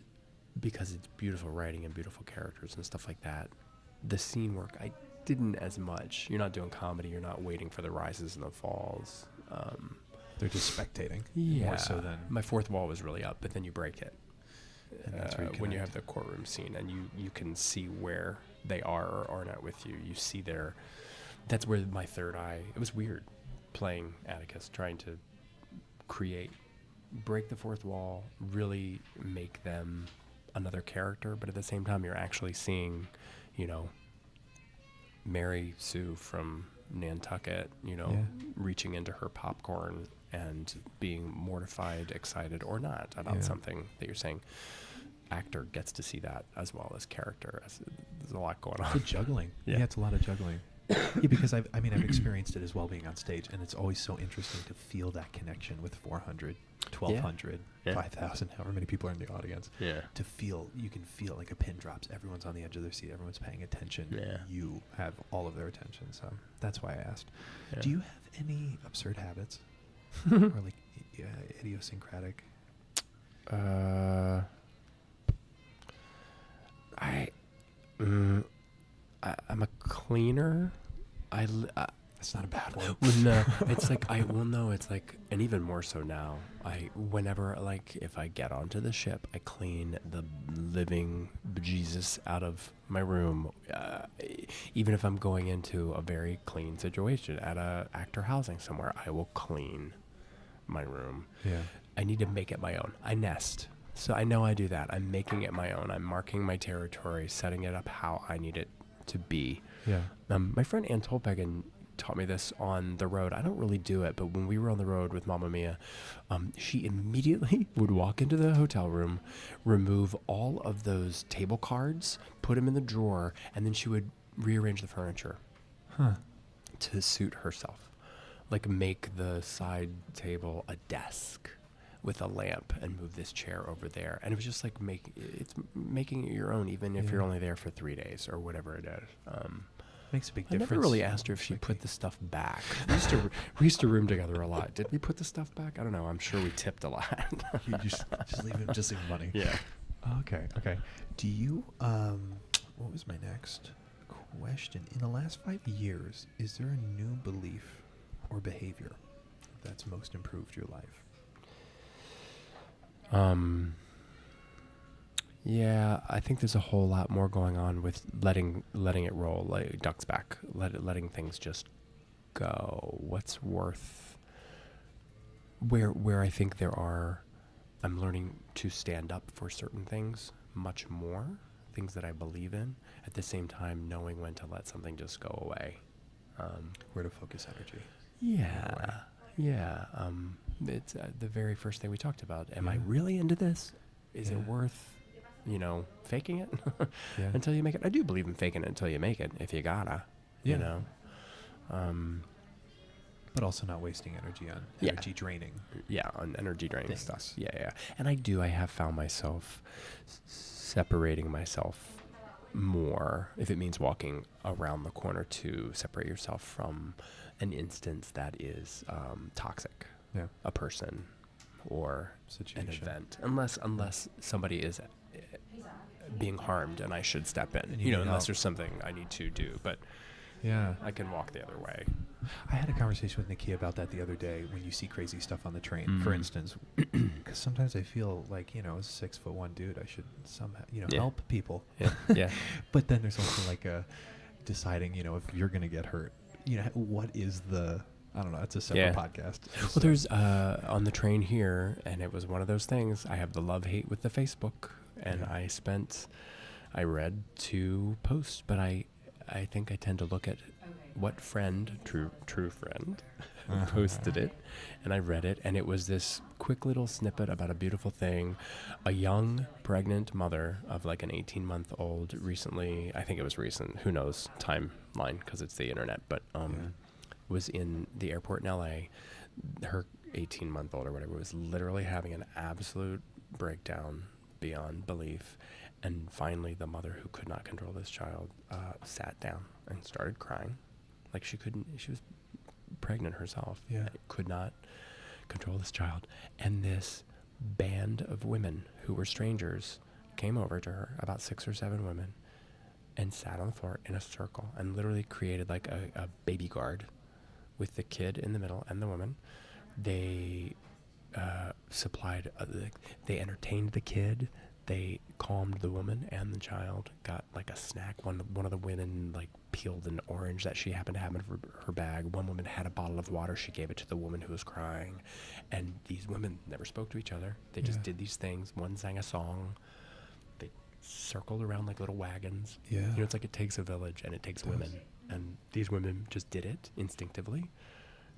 because it's beautiful writing and beautiful characters and stuff like that, the scene work, I didn't as much. You're not doing comedy. You're not waiting for the rises and the falls. They're just spectating. Yeah. More so than My fourth wall was really up, but then you break it. And that's where you when you connect. have the courtroom scene and you can see where they are or are not with you. You see that's where my third eye, it was weird playing Atticus, trying to break the fourth wall, really make them another character, but at the same time you're actually seeing, Mary Sue from Nantucket, reaching into her popcorn and being mortified, excited, or not about something that you're saying. Actor gets to see that as well as character. There's a lot going on. The juggling. Yeah. Yeah, it's a lot of juggling. Yeah, because I've experienced it as well being on stage, and it's always so interesting to feel that connection with 400, 1,200, 5,000, however many people are in the audience. Yeah. To feel, you can feel like a pin drops. Everyone's on the edge of their seat. Everyone's paying attention. Yeah. You have all of their attention. So that's why I asked. Yeah. Do you have any absurd habits? Or like idiosyncratic? I'm a cleaner. That's not a bad one. Well, no, it's like it's like, and even more so now. Whenever if I get onto the ship, I clean the living bejesus out of my room. Even if I'm going into a very clean situation at a actor housing somewhere, I will clean my room. Yeah. I need to make it my own. I nest. So I know I do that. I'm making it my own. I'm marking my territory, setting it up how I need it to be. Yeah. My friend Ann Tolpagan taught me this on the road. I don't really do it, but when we were on the road with Mamma Mia, she immediately would walk into the hotel room, remove all of those table cards, put them in the drawer, and then she would rearrange the furniture to suit herself. Like make the side table a desk with a lamp and move this chair over there. And it was just like making it your own, even if you're only there for 3 days or whatever it is. Makes a big I difference. never really asked her if she put the stuff back. We used to room together a lot. Did we put the stuff back? I don't know. I'm sure we tipped a lot. You just leave him money. Yeah. Okay. Do you, what was my next question? In the last 5 years, is there a new belief or behavior that's most improved your life? Yeah, I think there's a whole lot more going on with letting it roll, like ducks back, letting things just go. What's worth where I think I'm learning to stand up for certain things much more, things that I believe in, at the same time knowing when to let something just go away. Where to focus energy? Yeah. It's the very first thing we talked about. Am I really into this? Is it worth, faking it until you make it? I do believe in faking it until you make it, if you gotta, you know. But also not wasting energy on energy draining. Yeah, on energy draining stuff. Yeah. And I have found myself separating myself more, if it means walking around the corner, to separate yourself from an instance that is toxic, a person or Situation. an event, unless somebody is being harmed and I should step in, unless there's something I need to do, but I can walk the other way. I had a conversation with Nikia about that the other day. When you see crazy stuff on the train, for instance, because sometimes I feel like, as a 6'1" dude, I should somehow, help people. Yeah. But then there's also like deciding, if you're going to get hurt, what is I don't know. It's a separate podcast. Well, there's on the train here, and it was one of those things. I have the love-hate with the Facebook, and I read 2 posts, but I think I tend to look at what friend, true friend, posted it, and I read it, and it was this quick little snippet about a beautiful thing. A young pregnant mother of like an 18-month-old recently, I think it was recent, who knows, timeline, because it's the internet, but was in the airport in LA. Her 18-month-old or whatever was literally having an absolute breakdown beyond belief. And finally, the mother, who could not control this child, sat down and started crying. Like she was pregnant herself. Could not control this child. And this band of women who were strangers came over to her, about 6 or 7 women, and sat on the floor in a circle and literally created like a baby guard with the kid in the middle and the woman. They supplied, they entertained the kid. They calmed the woman, and the child got like a snack. One of the women like peeled an orange that she happened to have in her bag. One woman had a bottle of water. She gave it to the woman who was crying. And these women never spoke to each other. They just did these things. One sang a song. They circled around like little wagons. It's like it takes a village, and it takes women. And these women just did it instinctively.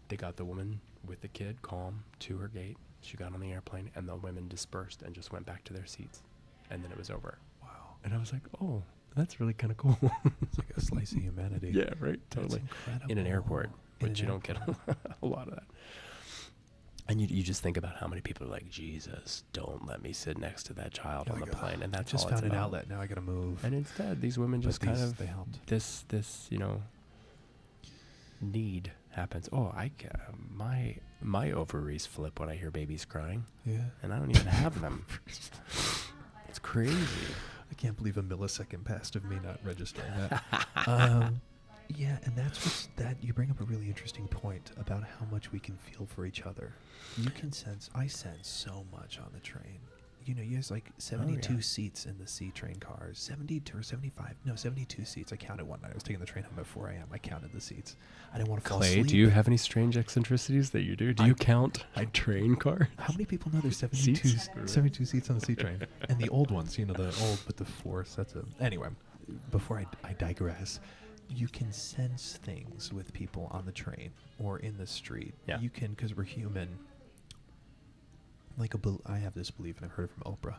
They got the woman with the kid calm to her gate. She got on the airplane, and the women dispersed and just went back to their seats. And then it was over. Wow. And I was like, oh, that's really kind of cool. It's like a slice of humanity. Yeah, right. Totally. In an airport, which you don't get a lot of that. And you just think about how many people are like, Jesus, don't let me sit next to that child on the plane. And that's just all found it's an about. outlet. Now I got to move. And instead, these women just they helped. this need happens. Oh, my ovaries flip when I hear babies crying. And I don't even have them. It's crazy. I can't believe a millisecond passed of me not registering that. And that's you bring up a really interesting point about how much we can feel for each other. I sense so much on the train. There's like 72 seats in the C train cars. 72 or 75? No, 72 seats. I counted one night. I was taking the train home at 4 a.m. I counted the seats. I didn't want to fall asleep. Do you have any strange eccentricities that you do? Do you count train cars? How many people know there's 72 seats on the C train? And the old ones, the old with the 4 sets of... Anyway, before I digress, you can sense things with people on the train or in the street. Yeah. You can, because we're human... I have this belief, and I've heard it from Oprah,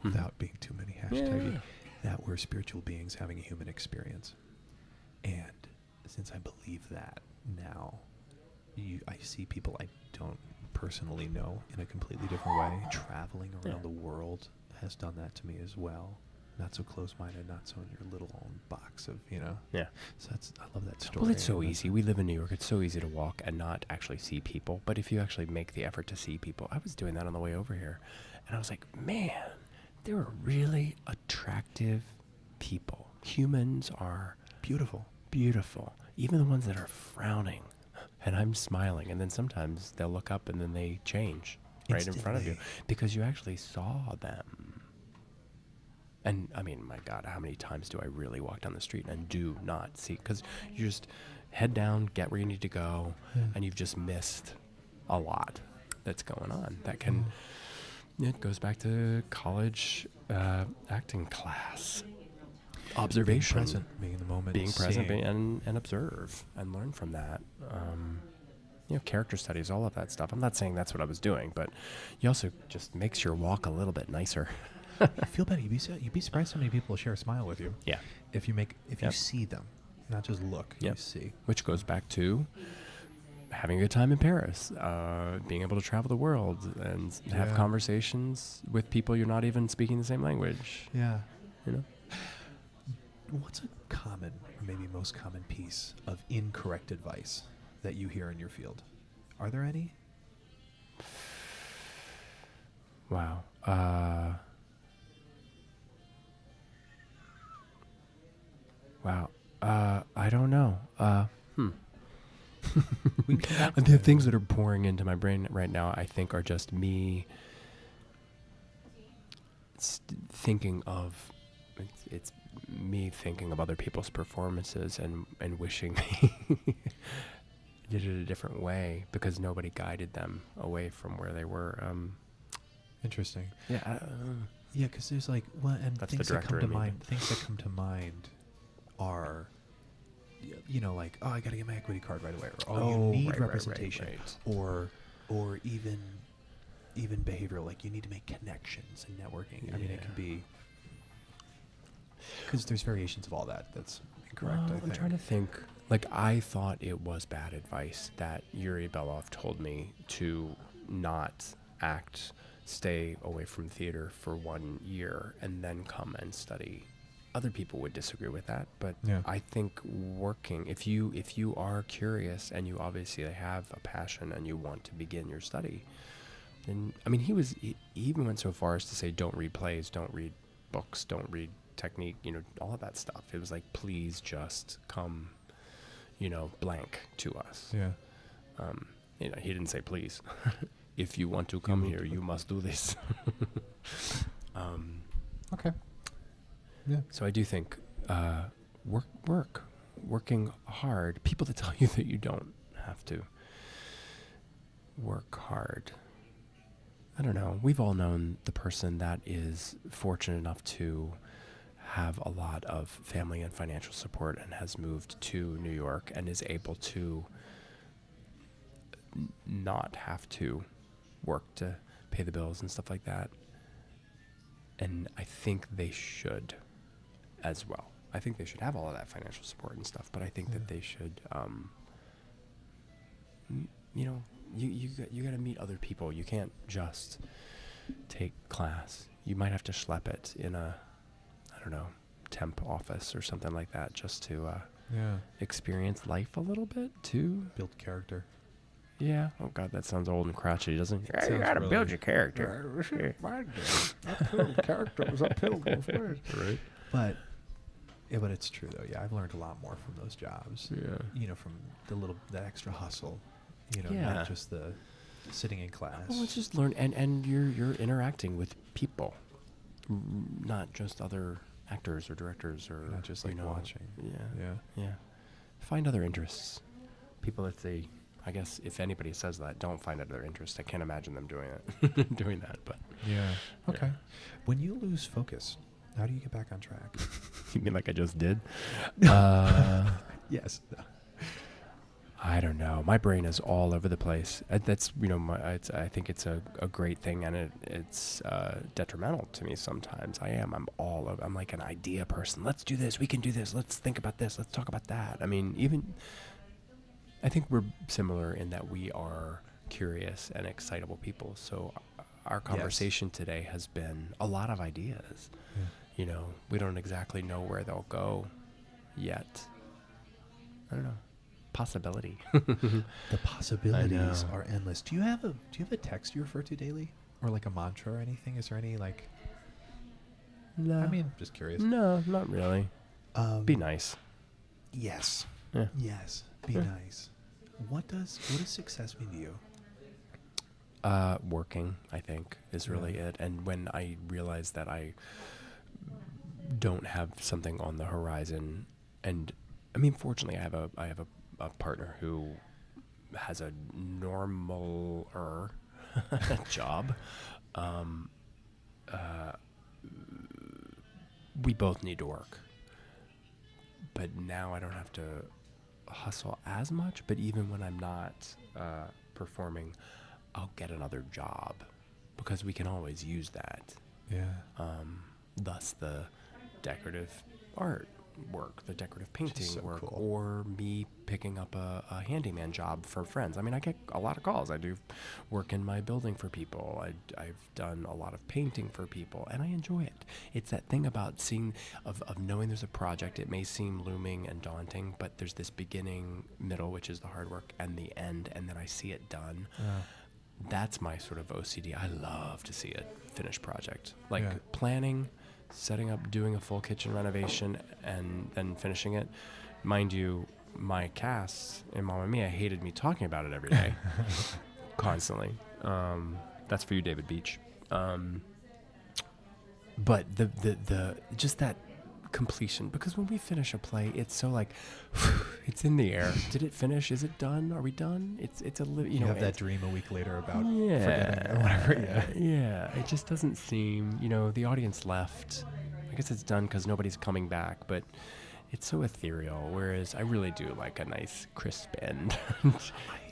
without being too many hashtags, that we're spiritual beings having a human experience. And since I believe that now, I see people I don't personally know in a completely different way. Traveling around the world has done that to me as well. Not so close-minded, not so in your little own box of, Yeah. So I love that story. Well, it's so easy. We live in New York. It's so easy to walk and not actually see people. But if you actually make the effort to see people, I was doing that on the way over here. And I was like, man, There are really attractive people. Humans are Beautiful. beautiful, even the ones that are frowning. And I'm smiling, and then sometimes they'll look up and then they change right in front of you Instantly. because you actually saw them. And I mean, my God, how many times do I really walk down the street and do not see? Because you just head down, get where you need to go, and you've just missed a lot that's going on. That can, it goes back to college acting class. Observation, Being present, being in the moment, being present, seeing. and observe and learn from that. Character studies, all of that stuff. I'm not saying that's what I was doing, but you also just makes your walk a little bit nicer. You feel better. You'd be surprised how many people will share a smile with you. Yeah. If you Yep. see them, not just look. You Yep. see. Which goes back to having a good time in Paris, being able to travel the world and have Yeah. conversations with people you're not even speaking the same language. Yeah. You know. What's a common, or maybe most common piece of incorrect advice that you hear in your field? Are there any? Wow. Wow. I don't know. We can come back to The that. things that are pouring into my brain right now, I think, are just me thinking of. It's me thinking of other people's performances and wishing they did it a different way because nobody guided them away from where they were. Interesting. Yeah. Yeah, because there's like, well, and That's the things that director come to in me, mind. but- Things that come to mind are, like, oh, I got to get my equity card right away, or oh, you need right, representation, right. or even behavioral, like you need to make connections and networking. I mean, it can be because there's variations of all that. That's incorrect. I think. I'm trying to think. Like, I thought it was bad advice that Yuri Belov told me to not act, stay away from theater for 1 year, and then come and study. Other people would disagree with that, but Yeah. I think working, if you are curious and you obviously have a passion and you want to begin your study, then, I mean, he even went so far as to say, don't read plays, don't read books, don't read technique, all of that stuff. It was like, please just come, blank to us. Yeah. He didn't say please. If you want to come here, you must do this. Okay. Yeah. So I do think working hard. People that tell you that you don't have to work hard. I don't know. We've all known the person that is fortunate enough to have a lot of family and financial support and has moved to New York and is able to not have to work to pay the bills and stuff like that. And I think they should as well. I think they should have all of that financial support and stuff, but I think that they should, you got to meet other people. You can't just take class. You might have to schlep it in a, I don't know, temp office or something like that just to Yeah. experience life a little bit too. Build character. Yeah. Oh God, that sounds old and crotchety, doesn't it? sounds You gotta really- build your character. Right. But it's true though. Yeah, I've learned a lot more from those jobs. Yeah. From that extra hustle. Yeah. Not just the sitting in class. Well, let's just learn, and you're interacting with people, not just other actors or directors or Not just like watching. Yeah. Find other interests. People that say, I guess if anybody says that, don't find other interests. I can't imagine them doing it, doing that. But Yeah. Okay. When you lose focus, how do you get back on track? you mean like I just did? Yes. I don't know. My brain is all over the place. That's I think it's a great thing, and it's detrimental to me sometimes. I'm all over. I'm like an idea person. Let's do this. We can do this. Let's think about this. Let's talk about that. I mean, I think we're similar in that we are curious and excitable people. So our conversation today has been a lot of ideas. Yeah. We don't exactly know where they'll go yet. I don't know. Possibility. The possibilities I know. are endless. Do you have a text you refer to daily, or like a mantra or anything? Is there any like No. I mean, just curious. No, not really. Be nice. Yes. Yeah. Yes. Be nice. What does success mean to you? Working, I think, is really it. And when I realize that I don't have something on the horizon, and I mean, fortunately, I have a partner who has a normaler job. We both need to work, but now I don't have to hustle as much. But even when I'm not performing, I'll get another job because we can always use that. Yeah. Thus the decorative art work, the decorative painting so work, cool. or me picking up a handyman job for friends. I mean, I get a lot of calls. I do work in my building for people. I've done a lot of painting for people, and I enjoy it. It's that thing about of knowing there's a project. It may seem looming and daunting, but there's this beginning, middle, which is the hard work, and the end, and then I see it done. That's my sort of OCD. I love to see a finished project. Like planning, setting up, doing a full kitchen renovation, and then finishing it. Mind you, my cast in Mamma Mia hated me talking about it every day, constantly. That's for you, David Beach. But the just that completion, because when we finish a play, it's so like it's in the air. Did it finish? Is it done? Are we done? It's a you know, have that dream a week later about forgetting or whatever. Yeah, it just doesn't seem, the audience left. I guess it's done because nobody's coming back, but it's so ethereal. Whereas I really do like a nice crisp end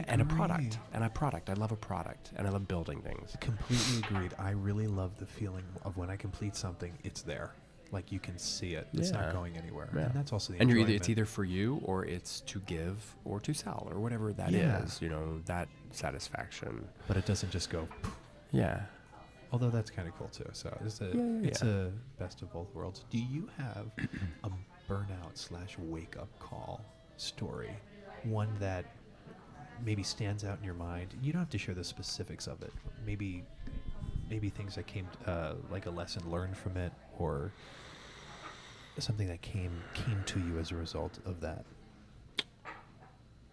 and a product. And a product. I love a product, and I love building things. Completely agreed. I really love the feeling of when I complete something, it's there. Like you can see it. It's not going anywhere. Yeah. And that's also the and enjoyment. it's either for you or it's to give or to sell or whatever that is. That satisfaction. But it doesn't just go. Yeah. Although that's kind of cool too. So it's a best of both worlds. Do you have a burnout/wake up call story? One that maybe stands out in your mind. You don't have to share the specifics of it. Maybe things that came like a lesson learned from it, or something that came to you as a result of that.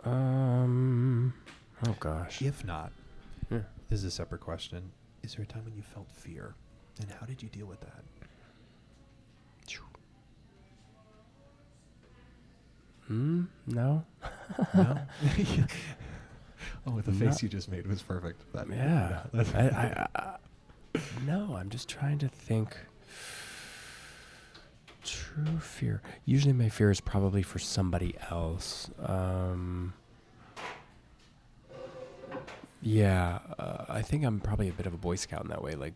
Oh gosh. If not, this is a separate question. Is there a time when you felt fear, and how did you deal with that? No. No. Oh, the face you just made was perfect. But Yeah. No, I'm just trying to think. True fear. Usually my fear is probably for somebody else. I think I'm probably a bit of a Boy Scout in that way. Like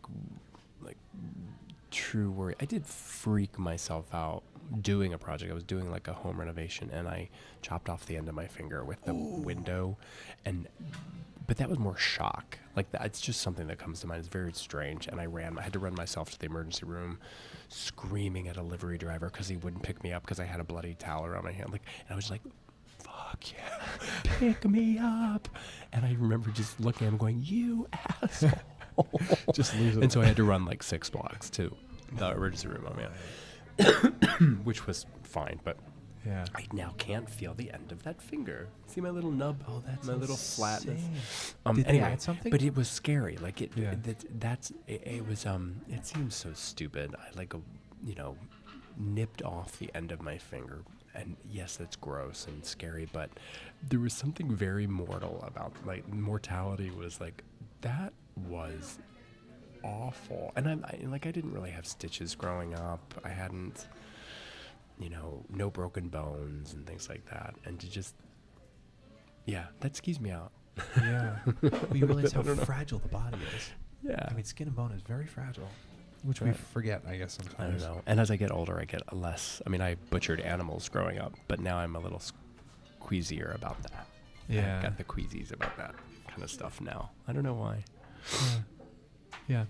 true worry. I did freak myself out doing a project. I was doing like a home renovation, and I chopped off the end of my finger with the window, but that was more shock. Like that, it's just something that comes to mind. It's very strange. And I had to run myself to the emergency room, screaming at a livery driver because he wouldn't pick me up because I had a bloody towel around my hand. And I was like, "Fuck yeah, pick me up!" And I remember just looking at him, going, "You asshole!" Just lose it. And so I had to run like 6 blocks to the emergency room. Which was fine, but Yeah. I now can't feel the end of that finger. See my little nub? Oh, that's my little flatness. Did they Anyway, add something? but it was scary. Like it. Yeah. It was. It seems so stupid. I nipped off the end of my finger, and yes, that's gross and scary. But there was something very mortal about mortality. Was like that was awful. And I didn't really have stitches growing up. I hadn't. No broken bones and things like that. And to just, that skews me out. Yeah. Well, you realize how fragile the body is. Yeah. I mean, skin and bone is very fragile, which we forget, I guess, sometimes. I don't know. And as I get older, I get less. I mean, I butchered animals growing up, but now I'm a little queasier about that. Yeah. I've got the queasies about that kind of stuff now. I don't know why. Yeah.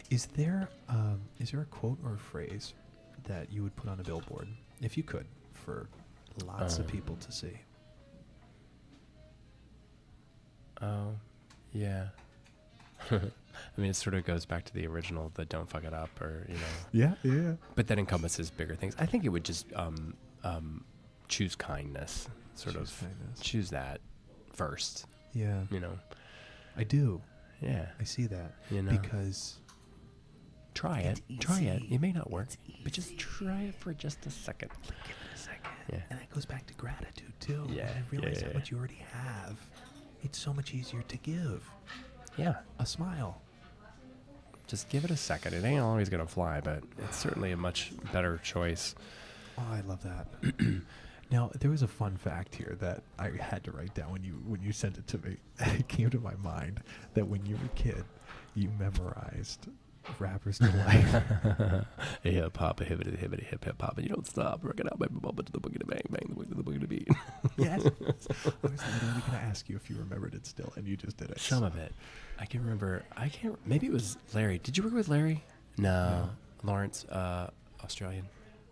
Is there a quote or a phrase that you would put on a billboard, if you could, for lots of people to see? Oh, yeah. I I mean, it sort of goes back to the original, the "Don't fuck it up," or Yeah. But that encompasses bigger things. I think it would just choose kindness, choose that first. Yeah. You know. I do. Yeah. I see that. You know. Because Try it. it's Try it. easy. It may not work, It's but just try it for just a second. give it a second. Yeah. And that goes back to gratitude too. Yeah, When you realize yeah, how yeah. much you already have. It's so much easier to give Yeah. a smile. Just give it a second. It ain't always gonna fly, but it's certainly a much better choice. Oh, I love that. Now, there was a fun fact here that I had to write down when you sent it to me. It came to my mind that when you were a kid, you memorized Rapper's Delight. Hip hop, hibbity hibbity hip hip hop, and you don't stop. Work it out, baby, bump it to the boogie, the bang bang, the boogie, the boogie, the beat. Yes. I was literally going to ask you if you remembered it still, and you just did it. Some of it, I can remember. I can't. Maybe it was Larry. Did you work with Larry? No. Lawrence, Australian.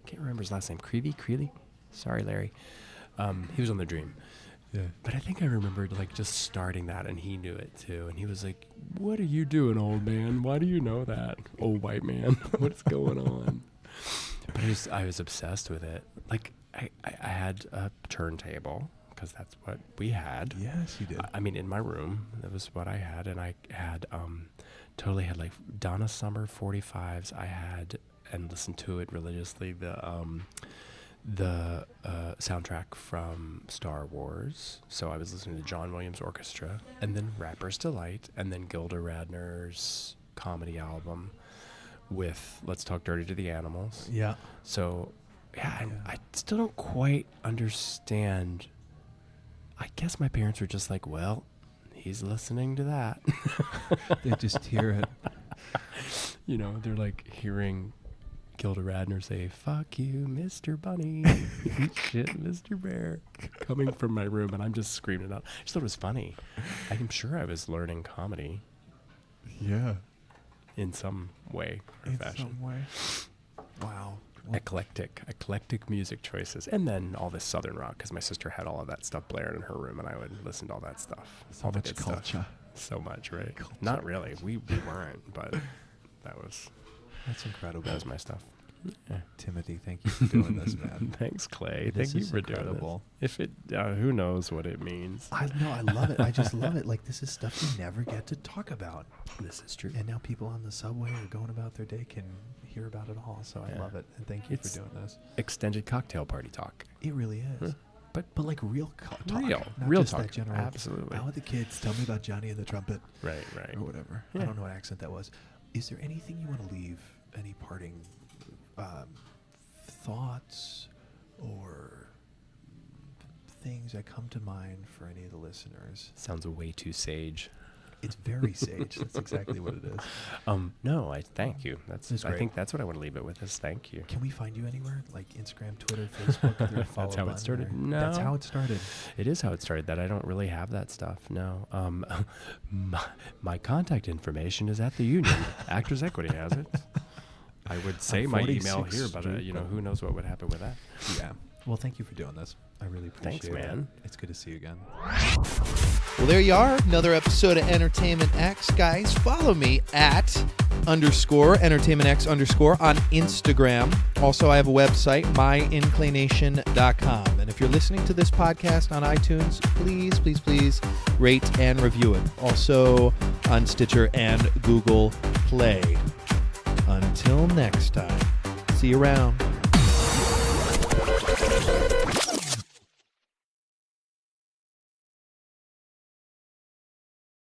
Can't remember his last name. Creeley. Sorry, Larry. He was on The Dream. Yeah. But I think I remembered like just starting that, and he knew it too. And he was like, "What are you doing, old man? Why do you know that, old white man? What's going on?" But I was obsessed with it. Like I had a turntable because that's what we had. Yes, you did. I mean, in my room, that was what I had, and I had totally had like Donna Summer 45s. I had and listened to it religiously. The soundtrack from Star Wars. So I was listening to John Williams Orchestra, and then Rapper's Delight, and then Gilda Radner's comedy album with Let's Talk Dirty to the Animals. Yeah. So, yeah, I still don't quite understand. I guess my parents were just like, well, he's listening to that. They just hear it. You know, they're like hearing Gilda Radner say, "Fuck you, Mr. Bunny." Shit, Mr. Bear. Coming from my room, and I'm just screaming it out. I just thought it was funny. I'm sure I was learning comedy Yeah. in some way or In fashion. some way. Wow. Eclectic music choices. And then all this Southern rock, because my sister had all of that stuff blaring in her room, and I would listen to all that stuff. So all the much good stuff. culture. So much, right? Culture. Not really. We weren't, but that was That's incredible. my stuff. Yeah. Timothy, thank you for doing this, man. Thanks, Clay. This Thank you is for incredible. doing this. If it, who knows what it means? I know, I love it. I just love it. Like, this is stuff you never get to talk about. This is true. And now people on the subway or going about their day can hear about it all. So I Yeah. love it. And thank you It's for doing this. Extended cocktail party talk. It really is. But Like real talk. Real. Not Real just talk. That general, Absolutely. Out with the kids. Tell me about Johnny and the Trumpet. Right. Or whatever. Yeah. I don't know what accent that was. Is there anything you want to leave? Any parting thoughts or things that come to mind for any of the listeners? Sounds way too sage. It's very sage. That's exactly what it is. No, I thank you. That's I great. think that's what I want to leave it with is thank you. Can we find you anywhere? Like Instagram, Twitter, Facebook? Is there a follow That's how it button started. or- No. That's how it started. It is how it started. That I don't really have that stuff. No. My contact information is at the Union. Actors Equity has it. I would say my email 46th here, but Street, who knows what would happen with that? Yeah. Well, thank you for doing this. I really appreciate Thanks, it. man. It's good to see you again. Well, there you are. Another episode of Entertainment X. Guys, follow me at _EntertainmentX_ on Instagram. Also, I have a website, myinclination.com. And if you're listening to this podcast on iTunes, please rate and review it. Also on Stitcher and Google Play. Until next time, see you around.